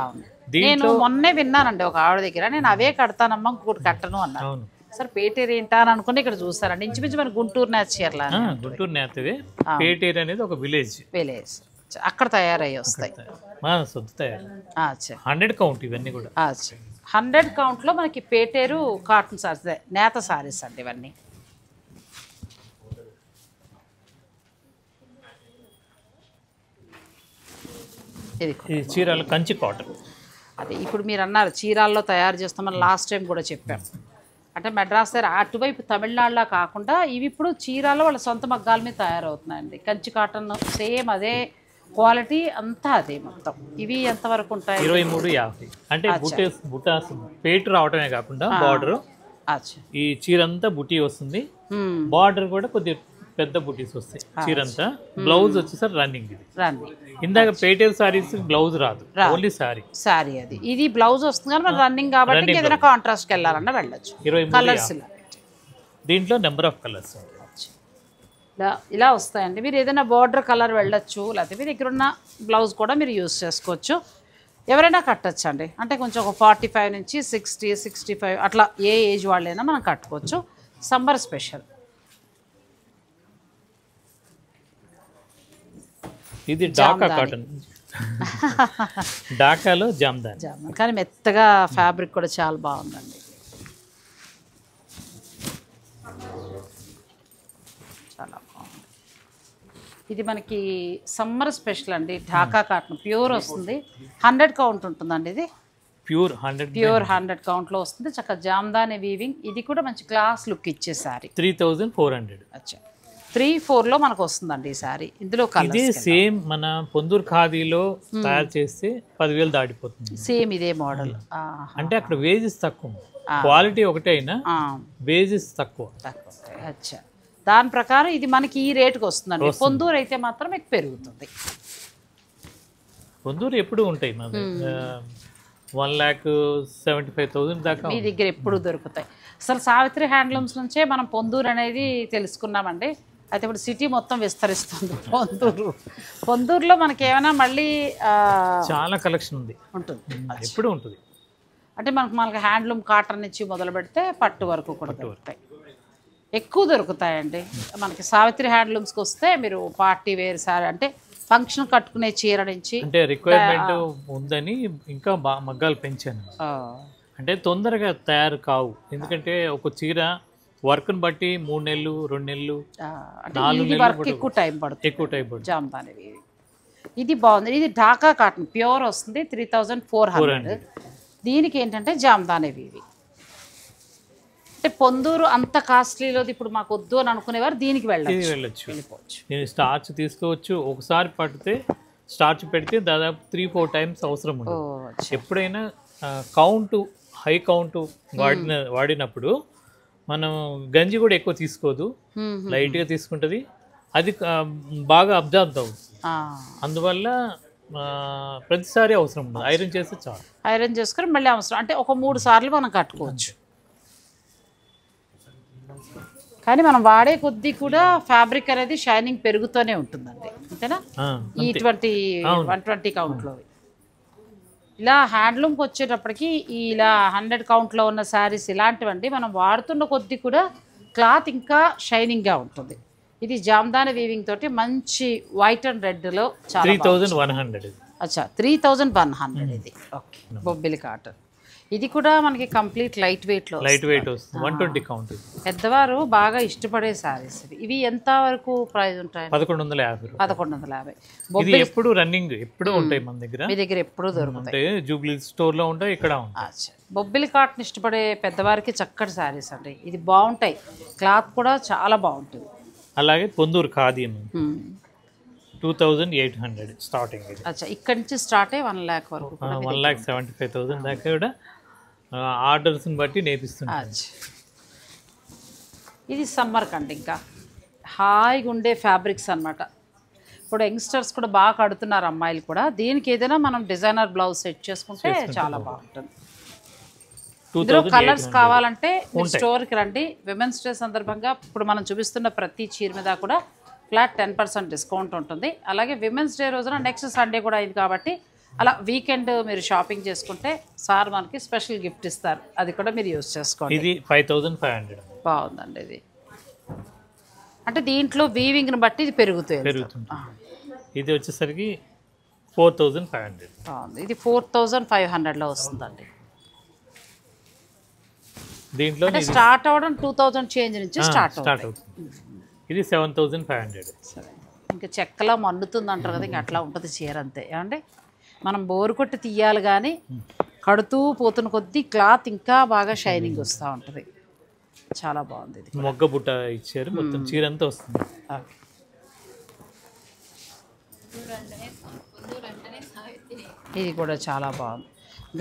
B: నేను మొన్నే విన్నానండి ఒక ఆవిడ దగ్గర, నేను అవే కడతానమ్మా ఇంకోటి కట్టను అన్నాను. సార్ పేటేరు ఏంటా అని అనుకుని ఇక్కడ చూస్తారండి. ఇంచుమించు మన గుంటూరు నేత చీరలా.
C: గుంటూరు నేతవే. పేటేరు అనేది ఒక విలేజ్
B: అక్కడ తయారయ్యి వస్తాయి.
C: 100 కౌంట్ ఇవన్నీ కూడా.
B: 100 కౌంట్లో మనకి పేటేరు కాటన్ సారీస్, నేత సారీస్ అండి ఇవన్నీ.
C: ఇది చీరాల కంచి కాటన్.
B: అదే ఇప్పుడు మీరు అన్నారు చీరాల్లో తయారు చేస్తామని లాస్ట్ టైం కూడా చెప్పాం. అంటే మెడ్రాస్ దగ్గర అటువైపు తమిళనాడులా కాకుండా ఇవి ఇప్పుడు చీరాల్లో వాళ్ళ సొంత మగ్గాల మీద తయారవుతున్నాయండి. కంచి కాటన్ సేమ్ అదే క్వాలిటీ అంతా అదే మొత్తం. ఇవి ఎంతవరకు ఉంటాయి?
C: 23,50. అంటే బుటాస్ పేటు రావటమే కాకుండా బార్డర్, ఈ చీర అంతా బుటీ వస్తుంది. బార్డర్ కూడా కొద్దిగా పెద్ద బుటీస్ వస్తాయి చీరంతా. Blouse వచ్చేసరి running. ఇది ఇందాక పేటేరు సారీస్ బ్లౌజ్ రాదు, ఓన్లీ సారీ.
B: అది ఇది బ్లౌజ్ వస్తుంది కానీ మరి రన్నింగ్ కాబట్టి ఏదైనా కాంట్రాస్ట్ వెళ్ళాలన్నా వెళ్ళచ్చు.
C: 23
B: కలర్స్
C: దీంట్లో నెంబర్ ఆఫ్ కలర్స్
B: ఇలా వస్తాయండి. మీరు ఏదైనా బార్డర్ కలర్ వెళ్ళొచ్చు, లేకపోతే మీ దగ్గర ఉన్న బ్లౌజ్ కూడా మీరు యూజ్ చేసుకోవచ్చు. ఎవరైనా కట్టచ్చు అండి. అంటే కొంచెం ఒక 45 నుంచి 60, 65 అట్లా ఏ ఏజ్ వాళ్ళైనా మనం కట్టుకోవచ్చు. Summer special.
C: ఇది ఢాకా కాటన్. ఢాకాలో జామ్దాని.
B: కానీ మెత్తగా ఫ్యాబ్రిక్ కూడా చాలా బాగుందండి. చాలా బాగుంది. ఇది మనకి సమ్మర్ స్పెషల్ అండి. ఢాకా కాటన్ ప్యూర్ వస్తుంది. 100 కౌంట్ ఉంటుందండి. ఇది
C: ప్యూర్
B: 100 కౌంట్లో వస్తుంది. చక్కగా జామ్దాని వీవింగ్. ఇది కూడా మంచి క్లాస్ లుక్ ఇచ్చే సారీ.
C: 3,400.
B: అచ్చా. 3-4లో మనకు వస్తుందండి ఈ సారీ. ఇందులో
C: ఇదే సేమ్ మన పొందూరు ఖాదీలో తయారు చేస్తే 10,000 దాటిపోతుంది.
B: సేమ్ ఇదే మోడల్.
C: అంటే అక్కడ వేజెస్ తక్కువ, క్వాలిటీ ఒకటే అయినా వేజెస్ తక్కువ.
B: అచ్చా. దాని ప్రకారం ఇది మనకి ఈ రేటుకి వస్తుందండి. పొందూరు అయితే మాత్రం మీకు పెరుగుతుంది.
C: పొందూరు ఎప్పుడు ఉంటాయి మన 1,75,000 దాకా
B: మీ దగ్గర ఎప్పుడు దొరుకుతాయి. అసలు సావిత్రి హ్యాండ్లూమ్స్ నుంచే మనం పొందూరు అనేది తెలుసుకున్నామండి. అయితే ఇప్పుడు సిటీ మొత్తం విస్తరిస్తుంది పొందూరులో మనకి ఏమైనా మళ్ళీ
C: చాలా కలెక్షన్ ఉంటుంది. ఎప్పుడు ఉంటుంది.
B: అంటే మనకి హ్యాండ్లూమ్ కాటన్ నుంచి మొదలు పెడితే పట్టు వరకు కూడా దొరుకుతాయి. ఎక్కువ దొరుకుతాయండి. మనకి సావిత్రి హ్యాండ్లూమ్స్కి వస్తే మీరు పార్టీ వేర్ సారీ అంటే ఫంక్షన్ కట్టుకునే చీర నుంచి
C: అంటే రిక్వైర్మెంట్ ఉందని ఇంకా మగ్గాలు పెంచాను. అంటే తొందరగా తయారు కావు. ఎందుకంటే ఒక చీర వర్క్ని బట్టి 3 నెలలు 2 నెలలు 4 నెలలు
B: ఎక్కువ టైం పడుతుంది. జామ్దాని ఇది బాగుంది. ఇది ఢాకా కాటన్ ప్యూర్ వస్తుంది. 3,400. దీనికి ఏంటంటే జామ్దాని వీవి. అంటే పొందూరు అంత కాస్ట్లీలోది ఇప్పుడు మాకు వద్దు అని అనుకునేవారు దీనికి వెళ్ళొచ్చు.
C: నేను స్టార్చ్ తీసుకోవచ్చు. ఒకసారి పడితే స్టార్చ్ పెడితే దాదాపు 3-4 టైమ్స్ అవసరం ఉంటుంది. ఎప్పుడైనా కౌంటు హై కౌంటు వాడినప్పుడు మనం గంజి కూడా ఎక్కువ తీసుకోదు, లైట్గా తీసుకుంటుంది. అది బాగా అబ్జర్వ్ అవుతుంది. అందువల్ల ప్రతిసారి అవసరం ఉండదు. ఐరన్ చేస్తే చాలు.
B: ఐరన్ చేసుకొని మళ్ళీ అవసరం అంటే ఒక 3 సార్లు మనం కట్టుకోవచ్చు. కానీ మనం వాడే కొద్దీ కూడా ఫ్యాబ్రిక్ అనేది షైనింగ్ పెరుగుతూనే ఉంటుందండి. అంతేనా? ఈ 120 కౌంట్లో ఇలా హ్యాండ్లూమ్కి వచ్చేటప్పటికి ఇలా 100 కౌంట్లో ఉన్న శారీస్ ఇలాంటివండి మనం వాడుతున్న కొద్దీ కూడా క్లాత్ ఇంకా షైనింగ్గా ఉంటుంది. ఇది జామ్దాని వీవింగ్ తోటి మంచి వైట్ అండ్ రెడ్లో చాలా
C: 3100.
B: అచ్చా 3100 ఇది. Okay, Bobbili cotton. ఇది కూడా మనకి కంప్లీట్ లైట్ వెయిట్లో
C: వస్తుంది. 120 కౌంట్.
B: పెద్దవారు బాగా ఇష్టపడే సారీస్ ఇవి. ఎంత వరకు ప్రైస్ ఉంటాయి?
C: 1150.
B: 1150.
C: ఇది ఎప్పుడు రన్నింగ్ ఎప్పుడు ఉంటాయి మన దగ్గర.
B: మీ దగ్గర ఎప్పుడు దొరుకుతాయి?
C: జూబ్లీ స్టోర్ లో ఉంటాయి, ఇక్కడ ఉంటాయి.
B: అచ్చా, బొబ్బిలి కాటన్ ఇష్టపడే పెద్దవారికి చక్కటి సారీస్ అండి. ఇది బాగుంటాయి, క్లాత్ కూడా చాలా బాగుంటుంది.
C: అలాగే పొందూరు ఖాదీ 2800 స్టార్టింగ్.
B: అచ్చా, ఇక్కడ నుంచి స్టార్ట్ అయ్యి 1 lakh వరకు
C: 1,75,000 దాకా కూడా ఆర్డర్స్ని బట్టి నేర్పిస్తున్నాను.
B: ఇది సమ్మర్ కండి ఇంకా హాయిగా ఉండే ఫ్యాబ్రిక్స్ అన్నమాట. ఇప్పుడు యంగ్స్టర్స్ కూడా బాగా కడుతున్నారు, అమ్మాయిలు కూడా. దీనికి ఏదైనా మనం డిజైనర్ బ్లౌజ్ సెట్ చేసుకుంటే చాలా బాగుంటుంది. ఇందులో కలర్స్ కావాలంటే మీరు స్టోర్కి రండి. విమెన్స్ డే సందర్భంగా ఇప్పుడు మనం చూపిస్తున్న ప్రతి చీర మీద కూడా ఫ్లాట్ 10% డిస్కౌంట్ ఉంటుంది. అలాగే విమెన్స్ డే రోజున నెక్స్ట్ సండే కూడా అయింది కాబట్టి అలా వీకెండ్ మీరు షాపింగ్ చేసుకుంటే సార్ మనకి స్పెషల్ గిఫ్ట్ ఇస్తారు, అది కూడా మీరు యూజ్ చేసుకోండి.
C: ఇది 5500
B: బాగుందండి. ఇది అంటే దీంట్లో వీవింగ్ని బట్టి ఇది పెరుగుతుంది.
C: ఇది వచ్చేసరికి 4500
B: బాగుంది. ఇది 4500లో వస్తుందండి.
C: దీంట్లో
B: స్టార్ట్ అవ్వడం 2000 చేంజ్ నుంచి స్టార్ట్ అవుతుంది.
C: ఇది 7500.
B: ఇంకా చెక్కలా మన్నుతుంది అంటారు కదా, ఇంకా అట్లా ఉంటుంది చీర అంతే. ఏమంటే మనం బోరు కొట్టి తీయాలి కానీ కడుతూ పోతున్న కొద్దీ క్లాత్ ఇంకా బాగా షైనింగ్ వస్తూ ఉంటుంది. చాలా బాగుంది. ఇది
C: మొగ్గ బుట్ట ఇచ్చారు, మొత్తం చీర అంతా వస్తుంది.
B: ఇది కూడా చాలా బాగుంది,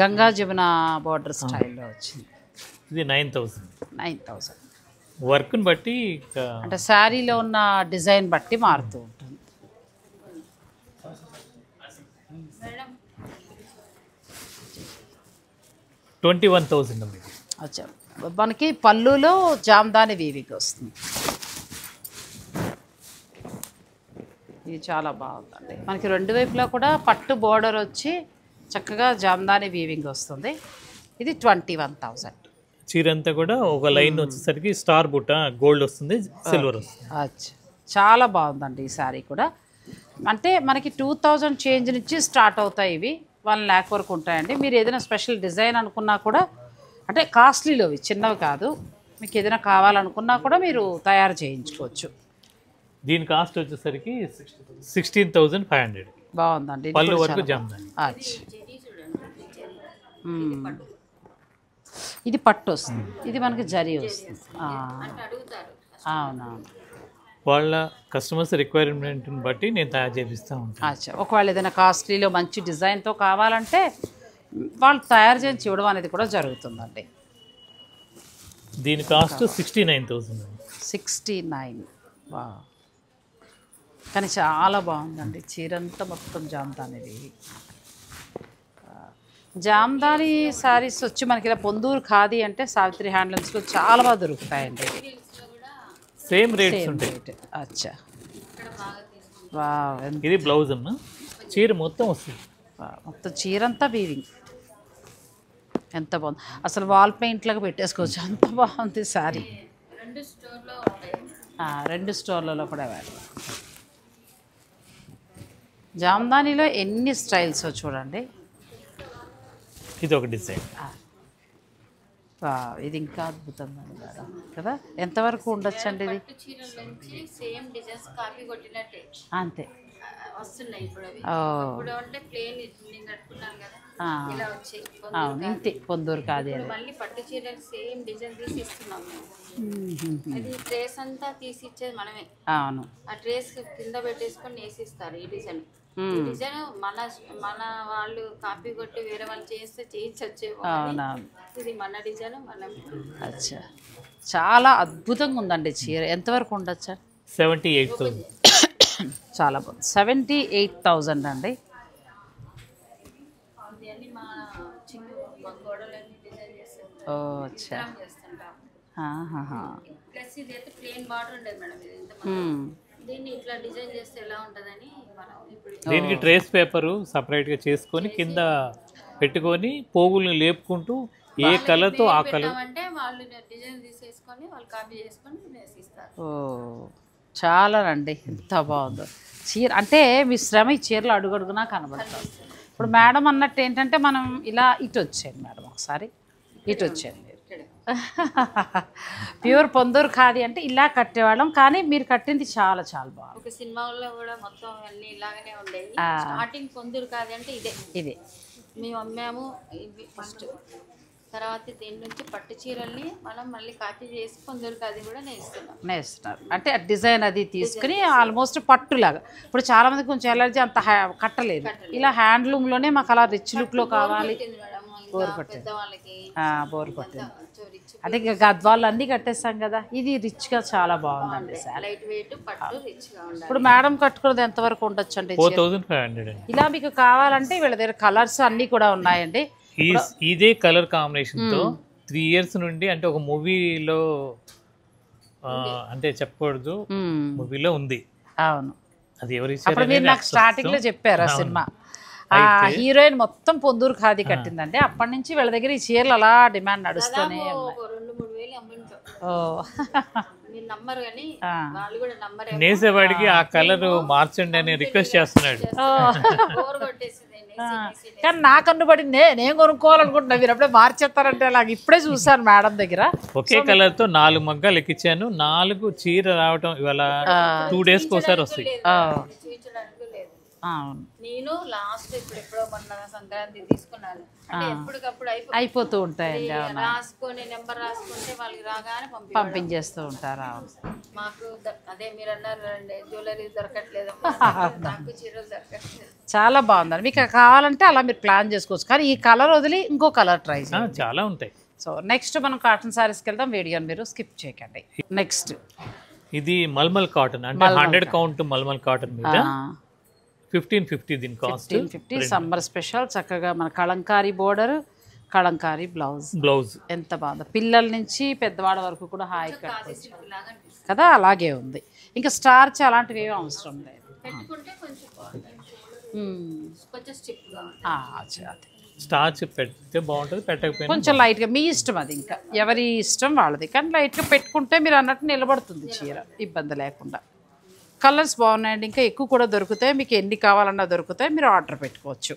B: గంగా జమున బార్డర్ స్టైల్లో వచ్చింది.
C: ఇది 9000. వర్క్ని బట్టి
B: అంటే శారీలో ఉన్న డిజైన్ బట్టి మారుతూ ఉంటుంది.
C: 21,000.
B: అచ్చా, మనకి పళ్ళులో జామ్దాని వీవింగ్ వస్తుంది. ఇది చాలా బాగుందండి. మనకి రెండు వైపులా కూడా పట్టు బోర్డర్ వచ్చి చక్కగా జామ్దాని వీవింగ్ వస్తుంది. ఇది 21,000.
C: చీర అంతా కూడా ఒక లైన్ వచ్చేసరికి స్టార్ బుట్ట గోల్డ్ వస్తుంది, సిల్వర్ వస్తుంది.
B: అచ్చా, చాలా బాగుందండి ఈ శారీ కూడా. అంటే మనకి 2000 చేంజ్ నుంచి స్టార్ట్ అవుతాయి. ఇవి 1 lakh వరకు ఉంటాయండి. మీరు ఏదైనా స్పెషల్ డిజైన్ అనుకున్నా కూడా, అంటే కాస్ట్లీలో ఇవి చిన్నవి కాదు, మీకు ఏదైనా కావాలనుకున్నా కూడా మీరు తయారు చేయించుకోవచ్చు.
C: దీని కాస్ట్ వచ్చేసరికి 16,500.
B: బాగుందండి.
C: పళ్ళు వరకు జామ్దాని.
B: ఇది పట్టు వస్తుంది, ఇది మనకి జరీ వస్తుంది. అవునవును,
C: వాళ్ళ కస్టమర్స్ రిక్వైర్మెంట్ని బట్టి నేను తయారు చేపిస్తూ ఉంటాను.
B: అచ్చా, ఒకవేళ ఏదైనా కాస్ట్లీలో మంచి డిజైన్తో కావాలంటే వాళ్ళు తయారు చేసి ఇవ్వడం అనేది కూడా జరుగుతుందండి.
C: దీని కాస్ట్ 69,000.
B: 69. వా, కానీ చాలా బాగుందండి. చీరంతా మొత్తం జామ్దానిది. జామ్దాని శారీస్ వచ్చి మనకి ఇలా పొందూరు ఖాదీ అంటే సావిత్రి హ్యాండ్లూమ్స్లో చాలా బాగా దొరుకుతాయండి.
C: సేమ్ రేట్స్ ఉంటాయి.
B: అచ్చా,
C: ఇది బ్లౌజ్ అన్న, చీర మొత్తం వస్తుంది.
B: మొత్తం చీరంతా వీవింగ్. ఎంత బాగుంది అసలు, వాల్ పెయింట్లాగా పెట్టేసుకోవచ్చు, అంత బాగుంది శారీ. 2 స్టోర్లలో కూడా అవైలబుల్. జామ్దానిలో ఎన్ని స్టైల్స్ చూడండి.
C: ఇది ఒక డిజైన్.
B: ఇది ఇంకా అద్భుతంగా ఉంది కదా. ఎంతవరకు ఉండొచ్చు అండి ఇది? అంతే అవును, ఇంతే పొందూరు కాదు.
D: మళ్ళీ పట్టు చీరలు సేమ్ డిజైన్ తీసి ఇస్తున్నాం మేము. అది ట్రేస్ అంతా తీసి ఇచ్చేది మనమే.
B: అవును,
D: ఆ ట్రేస్ కింద పెట్టేసుకొని వేసిస్తారు. ఈ డిజైన్ డిజైన్ మన వాళ్ళు కాపీ కొట్టి వేరే వాళ్ళు చేస్తే చేయించొచ్చేమో. ఇది మన డిజైన్ మనం.
B: అచ్చా, చాలా అద్భుతంగా ఉందండి చీర. ఎంతవరకు ఉండొచ్చా?
C: 78,000.
B: చాలా బాగుంది. 78,000 అండి. ఓ అచ్చా,
D: ప్లస్ ఇది అయితే ప్లేన్ బార్డర్ ఉండేది మేడం. ఇది దీన్ని ఇట్లా డిజైన్ చేస్తే ఎలా ఉంటుందని మనం ఇప్పుడు
C: దీనికి ట్రేస్ పేపరు సపరేట్గా చేసుకొని కింద పెట్టుకొని పోగుల్ని లేపుకుంటూ ఏ కలర్తో ఆ కలర్.
D: అంటే వాళ్ళు డిజైన్ తీసేసుకొని వాళ్ళు కాపీ చేసుకొని నేసిస్తారు.
B: ఓ చాలా అండి, ఎంత బాగుందో చీర. అంటే మీ శ్రమ ఈ చీరలో అడుగడుగునా కనబడుతుంది. ఇప్పుడు మేడం అన్నట్టు ఏంటంటే మనం ఇలా ఇటు వచ్చేయండి మేడం, ఒకసారి ఇటు వచ్చేయండి. ప్యూర్ పొందూరు ఖాదీ అంటే ఇలా కట్టేవాళ్ళం, కానీ మీరు కట్టింది చాలా చాలా బాగుంది.
D: ఒక సినిమాలో కూడా మొత్తం అన్ని ఇలాగనే ఉండేవి. స్టార్టింగ్ పొందూరు కాదు అంటే ఇదే మేము అమ్మాము ఇవి ఫస్ట్. తర్వాత దీని నుంచి పట్టు చీరల్ని మనం మళ్ళీ కాపీ చేసి పొందూరు కాది కూడా
B: నేస్తున్నారు. అంటే డిజైన్ అది తీసుకుని ఆల్మోస్ట్ పట్టులాగా. ఇప్పుడు చాలా మంది కొంచెం ఎలర్జీ అంత కట్టలేదు, ఇలా హ్యాండ్లూమ్లోనే మాకు అలా రిచ్ లుక్లో కావాలి. బోర్ పట్టింది, బోర్ పట్టింది. అంటే ఇక గద్వాళ్ళు అన్నీ కట్టేస్తాం కదా, ఇది రిచ్గా చాలా బాగుందండి. ఇప్పుడు మేడం కట్టుకున్నది ఎంతవరకు ఉండొచ్చు అండి?
C: 4500.
B: ఇలా మీకు కావాలంటే వీళ్ళ దగ్గర కలర్స్ అన్నీ కూడా ఉన్నాయండి.
C: ఇదే కలర్ కాంబినేషన్ తో 3 years నుండి, అంటే ఒక మూవీలో అంటే చెప్పకూడదు, మూవీలో ఉంది.
B: అవును,
C: అది ఎవరు
B: అప్పుడు మీరు నాకు స్టార్టింగ్ లో చెప్పారు ఆ సినిమా. ఆ హీరోయిన్ మొత్తం పొందూరు ఖాదీ కట్టిందంటే అప్పటి నుంచి వీళ్ళ దగ్గర ఈ చీరలు అలా డిమాండ్ నడుస్తూనే
C: నేసేవాడికి ఆ కలర్ మార్చండి అని రిక్వెస్ట్ చేస్తున్నాడు.
B: కానీ నా కన్నుబడి నేను కొనుక్కోవాలనుకుంటున్నా, మీరు అప్పుడే మార్చేస్తారంటే అలాగే ఇప్పుడే చూసాను మేడం దగ్గర.
C: ఒకే కలర్ తో 4 మగ్గాలు ఎక్కించాను. 4 చీర రావటం ఇవాళ 2 days కోసారి వస్తాయి.
D: నేను లాస్ట్ ఎప్పుడో మొన్న సంక్రాంతి తీసుకున్నాను. అంటే ఎప్పటికప్పుడు
B: అయిపోతూ ఉంటాయండి,
D: రాసుకొని నెంబర్ రాసుకుంటే వాళ్ళకి రాగానే
B: పంపించేస్తూ ఉంటారు.
D: మాకు అదే మీరు అన్నారు జ్యువెలరీ దొరకట్లేదు, నాకు చీరలు దొరకట్లేదు.
B: చాలా బాగుందండి. మీకు కావాలంటే అలా మీరు ప్లాన్ చేసుకోవచ్చు, కానీ ఈ కలర్ వదిలి ఇంకో కలర్ ట్రై చేయండి,
C: చాలా ఉంటాయి.
B: సో నెక్స్ట్ మనం కాటన్ సారీస్కి వెళ్దాం. వీడియోని మీరు స్కిప్ చేయకండి. నెక్స్ట్
C: ఇది మల్మల్ కాటన్, అంటే 100 కౌంట్ మల్మల్ కాటన్ మీద 1550 దీని కాస్ట్.
B: 1550 summer special. చక్కగా మన కలంకారీ బోర్డర్, కలంకారీ బ్లౌజ్ ఎంత బాగుందో. పిల్లల నుంచి పెద్దవాళ్ళ వరకు కూడా హాయి కట్టుకోవచ్చు కదా, అలాగే ఉంది. ఇంకా స్టార్చ్ అలాంటివి ఏమీ అవసరం లేదు.
C: స్టార్చ్ పెడితే బాగుంటుంది, పెట్టకపోయినా
B: కొంచెం లైట్గా మీ ఇష్టం, అది ఇంకా ఎవరి ఇష్టం వాళ్ళది. కానీ లైట్గా పెట్టుకుంటే మీరు అన్నట్టు నిలబడుతుంది చీర, ఇబ్బంది లేకుండా. కలర్స్ బాగున్నాయండి, ఇంకా ఎక్కువ కూడా దొరుకుతాయి. మీకు ఎన్ని కావాలన్నా దొరుకుతాయి, మీరు ఆర్డర్ పెట్టుకోవచ్చు.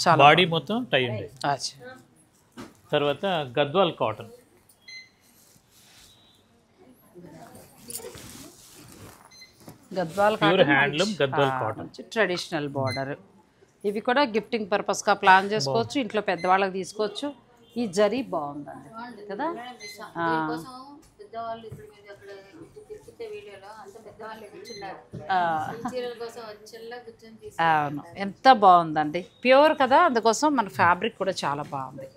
C: చాలా బాడీ మొత్తం టై ఉంది. తర్వాత Gadwal cotton,
B: Gadwal
C: handloom Gadwal cotton,
B: traditional border. ఇవి కూడా గిఫ్టింగ్ పర్పస్గా ప్లాన్ చేసుకోవచ్చు, ఇంట్లో పెద్దవాళ్ళకి తీసుకోవచ్చు. ఈ జరీ బాగుందండి కదా. అవును, ఎంత బాగుందండి, ప్యూర్ కదా, అందుకోసం మన ఫ్యాబ్రిక్ కూడా చాలా బాగుంది.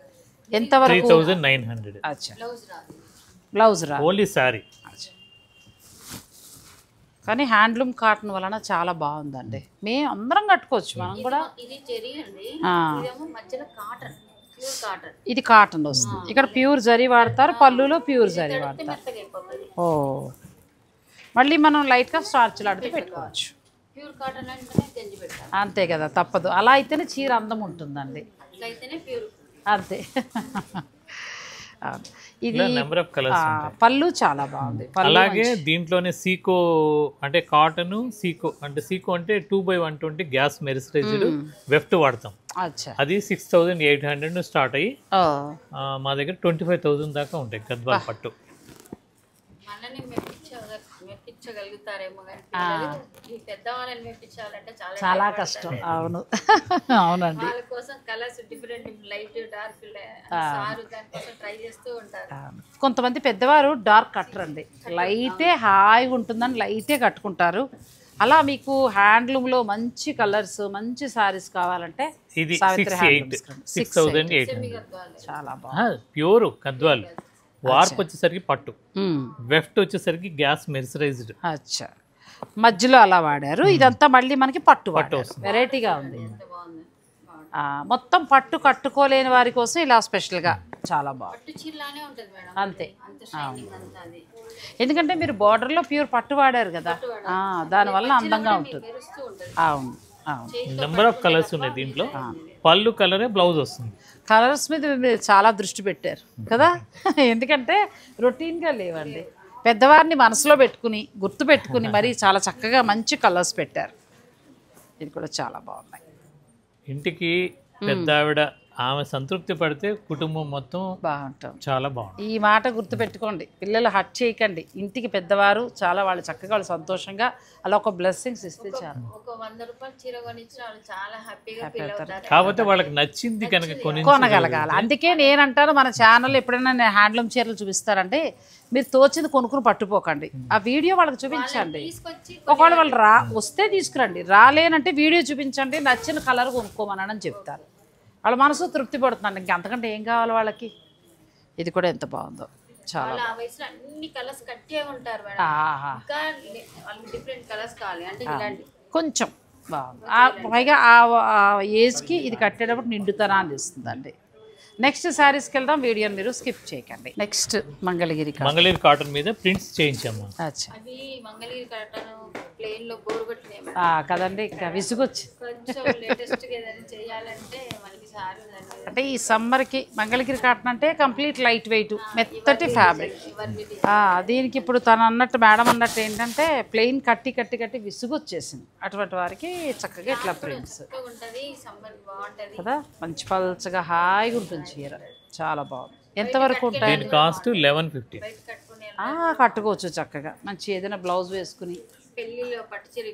B: ఎంతవరకు?
C: 3900.
B: బ్లౌజ్ రా
C: ఓన్లీ సారీ.
B: కానీ హ్యాండ్లూమ్ కాటన్ వలన చాలా బాగుందండి, మేము అందరం కట్టుకోవచ్చు. మనం కూడా ఇది కాటన్ వస్తుంది, ఇక్కడ ప్యూర్ జరీ వాడతారు, పళ్ళులో ప్యూర్ జరీ వాడతారు. ఓ, మళ్ళీ మనం లైట్గా స్టార్చ్లు ఆడితే పెట్టుకోవచ్చు. అంతే కదా, తప్పదు. అలా అయితేనే చీర అందం ఉంటుందండి, అంతే. ఇది పళ్ళు చాలా బాగుంది.
C: అలాగే దీంట్లోనే సీకో, అంటే కాటన్ సీకో, అంటే సీకో అంటే 2/120 గ్యాస్ మెరిస్టైజ్డ్ వెఫ్ట్ వాడతాం. అది 6800 స్టార్ట్ అయ్యి మా దగ్గర 25,000 దాకా ఉంటాయి గద్వాల్ పట్టు.
B: చాలా కష్టం. అవును, అవునండి. కొంతమంది పెద్దవారు డార్క్ కట్టరండి, లైటే హాయిగా ఉంటుందని లైటే కట్టుకుంటారు. అలా మీకు హ్యాండ్లూమ్లో మంచి కలర్స్, మంచి సారీస్ కావాలంటే
C: ఇది 6800
B: చాలా బాగుంది.
C: ప్యూర్ గద్వాల్. వార్ప్ వచ్చేసరికి పట్టు, వెఫ్ట్ వచ్చేసరికి గ్యాస్ మెరిసరైజ్డ్.
B: అచ్చా, మధ్యలో అలా వాడారు. ఇదంతా మళ్ళీ మనకి పట్టు వెరైటీగా ఉంది. మొత్తం పట్టు కట్టుకోలేని వారి కోసం ఇలా స్పెషల్గా చాలా బాగుంది. అంతే, ఎందుకంటే మీరు బార్డర్లో ప్యూర్ పట్టు వాడారు కదా, దానివల్ల అందంగా ఉంటుంది. అవును,
C: నెంబర్ ఆఫ్ కలర్స్ ఉన్నాయి దీంట్లో. పళ్ళు కలరే బ్లౌజ్ వస్తుంది.
B: కలర్స్ మీద మీరు చాలా దృష్టి పెట్టారు కదా, ఎందుకంటే రొటీన్గా లేవండి. పెద్దవారిని మనసులో పెట్టుకుని గుర్తు పెట్టుకుని మరీ చాలా చక్కగా మంచి కలర్స్ పెట్టారు. ఇది కూడా చాలా బాగున్నాయి.
C: ఇంటికి పెద్ద ఆవిడ ఆమె సంతృప్తి పడితే కుటుంబం మొత్తం
B: బాగుంటాం.
C: చాలా బాగుంటుంది.
B: ఈ మాట గుర్తు పెట్టుకోండి, పిల్లలు హట్ చేయకండి. ఇంటికి పెద్దవారు చాలా వాళ్ళు చక్కగా వాళ్ళు సంతోషంగా అలా ఒక బ్లెస్సింగ్స్ ఇస్తే చాలు.
D: ఒక 100 రూపాయలు చీర కొనిచ్చిన వాళ్ళు చాలా హ్యాపీగా ఫీల్ అవుతారు.
C: కాకపోతే వాళ్ళకి నచ్చింది కనుక
B: కొనగలగాలి. అందుకే నేనంటాను మన ఛానల్ ఎప్పుడైనా నేను హ్యాండ్లూమ్ చీరలు చూపిస్తారంటే మీరు తోచింది కొనుక్కుని పట్టుకోకండి, ఆ వీడియో వాళ్ళకి చూపించండి. ఒకవేళ వాళ్ళు వస్తే తీసుకురండి, రాలేనంటే వీడియో చూపించండి, నచ్చిన కలర్ కొనుక్కోమని చెప్తారు. వాళ్ళ మనసు తృప్తి పడుతుందండి, ఇంకంతకంటే ఏం కావాలి వాళ్ళకి. ఇది కూడా ఎంత బాగుందో చాలా.
D: ఆ వయసులో అన్ని కలర్స్ కట్టే ఉంటారు మేడం, ఇంకా వాళ్ళకి డిఫరెంట్ కలర్స్ కావాలి అంటే ఇలాంటి
B: కొంచెం బాగుంది. పైగా ఆ ఏజ్కి ఇది కట్టేటప్పుడు నిండుతనాన్ని ఇస్తుందండి. నెక్స్ట్ శారీస్కి వెళ్దాం, వీడియోని మీరు స్కిప్ చేయకండి. నెక్స్ట్ మంగళగిరి
C: కాటన్ మీద ప్రింట్స్ చేయించాము.
B: అచ్చా,
D: అవి మంగళగిరి కాటన్ ప్లెయిన్ లో బోర్ కొట్టినాయి
B: కదండి, ఇంకా విసుగొచ్చి.
D: కొంచెం లేటెస్ట్ గా ఏదైనా చేయాలంటే మనకి సారీ
B: అంటే ఈ సమ్మర్కి మంగళగిరి కాటన్ అంటే కంప్లీట్ లైట్ వెయిట్ మెత్తటి ఫ్యాబ్రిక్. దీనికి ఇప్పుడు తను అన్నట్టు మేడం అన్నట్టు ఏంటంటే ప్లెయిన్ కట్టి కట్టి కట్టి విసుగు వచ్చేసింది. అటువంటి వారికి చక్కగా ఇట్లా ప్రింట్స్
D: ఉంటది, సమ్మర్ బాగుంటది
B: కదా, మంచి పల్చగా హాయిగా ఉంటుంది చీర, చాలా బాగుంది. ఎంతవరకు ఉంటాయి?
C: కాస్ట్ 1150.
B: కట్టుకోవచ్చు చక్కగా, మంచి ఏదైనా బ్లౌజ్ వేసుకుని
D: పెళ్లిలో పట్టు చీర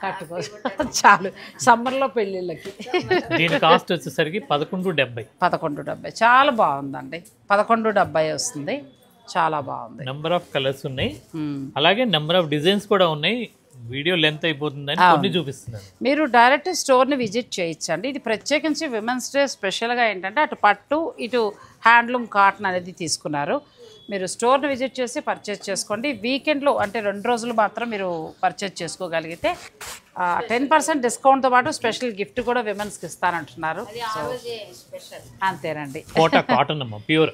B: కట్టుకోవచ్చు చాలు, సమ్మర్లో పెళ్ళిళ్ళకి.
C: దీని కాస్ట్ వచ్చేసరికి 1170.
B: 1170 చాలా బాగుందండి, 1170 వస్తుంది, చాలా బాగుంది.
C: నెంబర్ ఆఫ్ కలర్స్ ఉన్నాయి, అలాగే నెంబర్ ఆఫ్ డిజైన్స్ కూడా ఉన్నాయి. వీడియో లెంత్ అయిపోతుందని కొన్ని చూపిస్తున్నాను.
B: మీరు డైరెక్ట్ స్టోర్ని విజిట్ చేయొచ్చండి. ఇది ప్రత్యేకించి విమెన్స్ డే స్పెషల్గా ఏంటంటే అటు పట్టు ఇటు హ్యాండ్లూమ్ కాటన్ అనేది తీసుకున్నారు. మీరు స్టోర్ని విజిట్ చేసి పర్చేజ్ చేసుకోండి. వీకెండ్లో అంటే 2 రోజులు మాత్రం మీరు పర్చేజ్ చేసుకోగలిగితే 10% డిస్కౌంట్తో పాటు స్పెషల్ గిఫ్ట్ కూడా విమెన్స్కి ఇస్తానంటున్నారు. అంతేనండి,
C: కోటా కాటన్ అమ్మ, ప్యూర్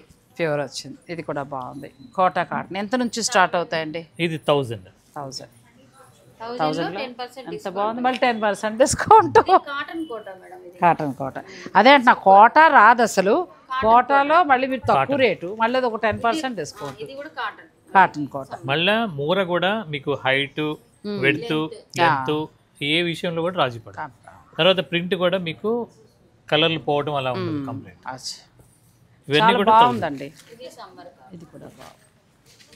B: వచ్చింది. ఇది కూడా బాగుంది, కోటా కాటన్. ఎంత నుంచి స్టార్ట్ అవుతాయండి?
C: ఇది 1000.
B: ఎంత బాగుంది, మళ్ళీ 10% డిస్కౌంట్. కాటన్ కోట అదే అంటే నా కోట రాదు అసలు, కోటాలో మళ్ళీ మీరు తక్కువ రేటు, మళ్ళీ అది ఒక 10% డిస్కౌంట్. కాటన్ కోట
C: మళ్ళీ మూర కూడా మీకు హైట్ వెడ్త్ లెంత్ ఏ విషయంలో కూడా రాజీ పడదు. తర్వాత ప్రింట్ కూడా మీకు కలర్లు పోవడం అలా ఉంటుంది కంప్లీట్. ఇవన్నీ కూడా
B: బాగుందండి, ఇది కూడా బాగుంది.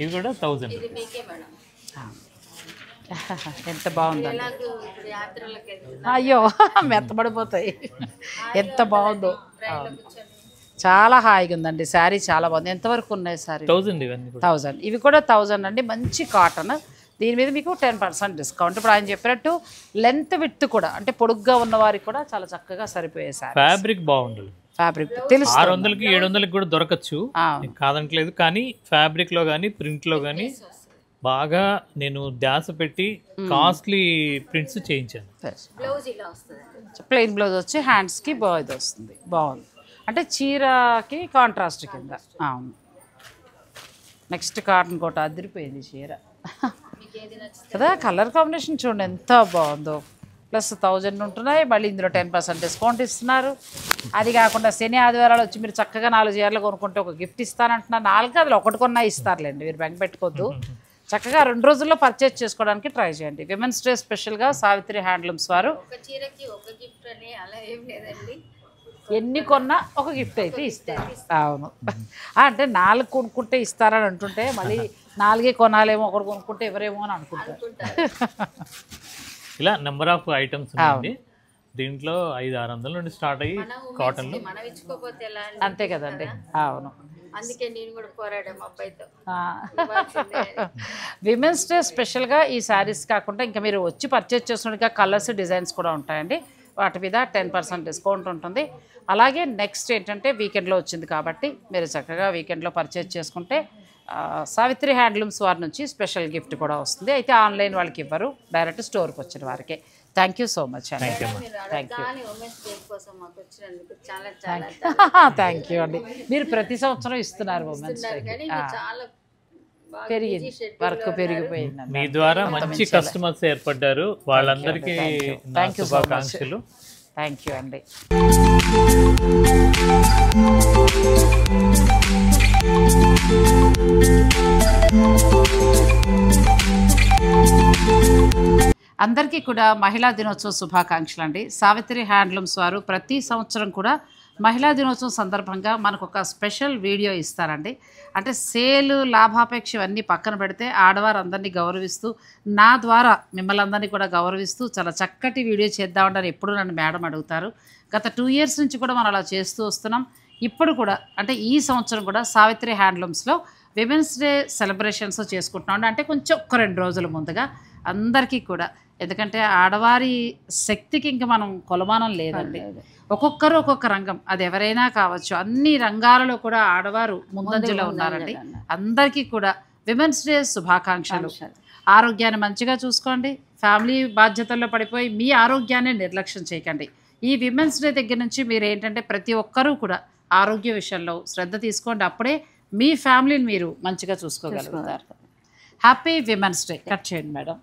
C: ఇది కూడా 1000.
B: ఎంత బాగుందండి, అయ్యో మెత్తబడిపోతాయి, ఎంత బాగుందో, చాలా హాయిగా ఉందండి శారీ, చాలా బాగుంది. ఎంతవరకు ఉన్నాయి శారీ? 1000. ఇవి కూడా 1000 అండి, మంచి కాటన్. దీని మీద మీకు 10% డిస్కౌంట్. ఇప్పుడు ఆయన చెప్పినట్టు లెంత్ విడ్త్ కూడా అంటే పొడుగ్గా ఉన్న వారికి కూడా చాలా చక్కగా సరిపోయే శారీ.
C: ఫ్యాబ్రిక్ బాగుంటుంది,
B: ఫ్యాబ్రిక్ తెలుసు
C: 600కి 700కి కూడా దొరకచ్చు, కాదంటలేదు. కానీ ఫ్యాబ్రిక్ లో కానీ ప్రింట్ లో కానీ బాగా నేను ధ్యాస పెట్టి కాస్ట్లీ ప్రింట్స్ చేయించాను.
B: ప్లెయిన్ బ్లౌజ్ వచ్చి హ్యాండ్స్కి బాగా వస్తుంది, బాగుంది. అంటే చీరకి కాంట్రాస్ట్ కింద. అవును, నెక్స్ట్ కాటన్ కోట అదిరిపోయింది చీర కదా, కలర్ కాంబినేషన్ చూడండి ఎంత బాగుందో. ప్లస్ 1000 ఉంటున్నాయి, మళ్ళీ ఇందులో 10% డిస్కౌంట్ ఇస్తున్నారు. అది కాకుండా శని ఆదివారాలు వచ్చి మీరు చక్కగా 4 చీరలు కొనుక్కుంటే ఒక గిఫ్ట్ ఇస్తానంటున్నారు. 4 అందులో ఒకటి కొన్నా ఇస్తారులేండి, మీరు బెంగ పెట్టుకోవద్దు. చక్కగా 2 రోజుల్లో పర్చేజ్ చేసుకోవడానికి ట్రై చేయండి. విమెన్స్ డే స్పెషల్గా సావిత్రి హ్యాండ్లూమ్స్ వారు ఎన్ని కొన్నా ఒక గిఫ్ట్ అయితే ఇస్తారు. అవును, అంటే 4 కొనుక్కుంటే ఇస్తారని అంటుంటే మళ్ళీ 4 కొనాలేమో, ఒకటి కొనుక్కుంటే ఎవరేమో అని అనుకుంటారు.
C: ఇలా నెంబర్ ఆఫ్ ఐటమ్స్ ఉన్నాయండి. దీంట్లో 500-600 నుండి స్టార్ట్ అయ్యి కాటన్ లో.
B: అంతే కదండి, అవును.
D: అందుకే నేను కూడా పోరాడాము అబ్బాయితో.
B: విమెన్స్ డే స్పెషల్గా ఈ శారీస్ కాకుండా ఇంకా మీరు వచ్చి పర్చేజ్ చేసుకునే కలర్స్ డిజైన్స్ కూడా ఉంటాయండి. వాటి మీద 10% డిస్కౌంట్ ఉంటుంది. అలాగే నెక్స్ట్ ఏంటంటే వీకెండ్లో వచ్చింది కాబట్టి మీరు చక్కగా వీకెండ్లో పర్చేజ్ చేసుకుంటే సావిత్రి హ్యాండ్లూమ్స్ వారి నుంచి స్పెషల్ గిఫ్ట్ కూడా వస్తుంది. అయితే ఆన్లైన్ వాళ్ళకి ఇవ్వరు, డైరెక్ట్ స్టోర్కి వచ్చిన వారికే. థ్యాంక్ యూ సో మచ్ అండి. థ్యాంక్ యూ అండి. మీరు ప్రతి సంవత్సరం ఇస్తున్నారు ఉమెన్స్ డే. పెరిగింది, వర్క్ పెరిగిపోయింది.
C: మీ ద్వారా మంచి కస్టమర్స్ ఏర్పడ్డారు, వాళ్ళందరికీ నా శుభాకాంక్షలు.
B: థ్యాంక్ యూ అండి. అందరికీ కూడా మహిళా దినోత్సవ శుభాకాంక్షలు అండి. సావిత్రి హ్యాండ్లూమ్స్ వారు ప్రతి సంవత్సరం కూడా మహిళా దినోత్సవం సందర్భంగా మనకు ఒక స్పెషల్ వీడియో ఇస్తారండి. అంటే సేల్, లాభాపేక్ష ఇవన్నీ పక్కన పెడితే ఆడవారు అందరినీ గౌరవిస్తూ, నా ద్వారా మిమ్మల్ని అందరినీ కూడా గౌరవిస్తూ చాలా చక్కటి వీడియో చేద్దామంటారు ఎప్పుడు నన్ను మేడం అడుగుతారు. గత 2 years నుంచి కూడా మనం అలా చేస్తూ వస్తున్నాం. ఇప్పుడు కూడా అంటే ఈ సంవత్సరం కూడా సావిత్రి హ్యాండ్లూమ్స్లో విమెన్స్ డే సెలబ్రేషన్స్ చేసుకుంటున్నాం. అంటే కొంచెం ఒక 2 రోజుల ముందుగా అందరికీ కూడా, ఎందుకంటే ఆడవారి శక్తికి ఇంకా మనం కొలమానం లేదండి. ఒక్కొక్కరు ఒక్కొక్క రంగం, అది ఎవరైనా కావచ్చు, అన్ని రంగాలలో కూడా ఆడవారు ముందంజలో ఉన్నారండి. అందరికీ కూడా విమెన్స్ డే శుభాకాంక్షలు. ఆరోగ్యాన్ని మంచిగా చూసుకోండి, ఫ్యామిలీ బాధ్యతల్లో పడిపోయి మీ ఆరోగ్యాన్ని నిర్లక్ష్యం చేయకండి. ఈ విమెన్స్ డే దగ్గర నుంచి మీరు ఏంటంటే ప్రతి ఒక్కరూ కూడా ఆరోగ్య విషయంలో శ్రద్ధ తీసుకోండి, అప్పుడే మీ ఫ్యామిలీని మీరు మంచిగా చూసుకోగలుగుతారు. Happy women's day. కట్ చేయండి మేడం.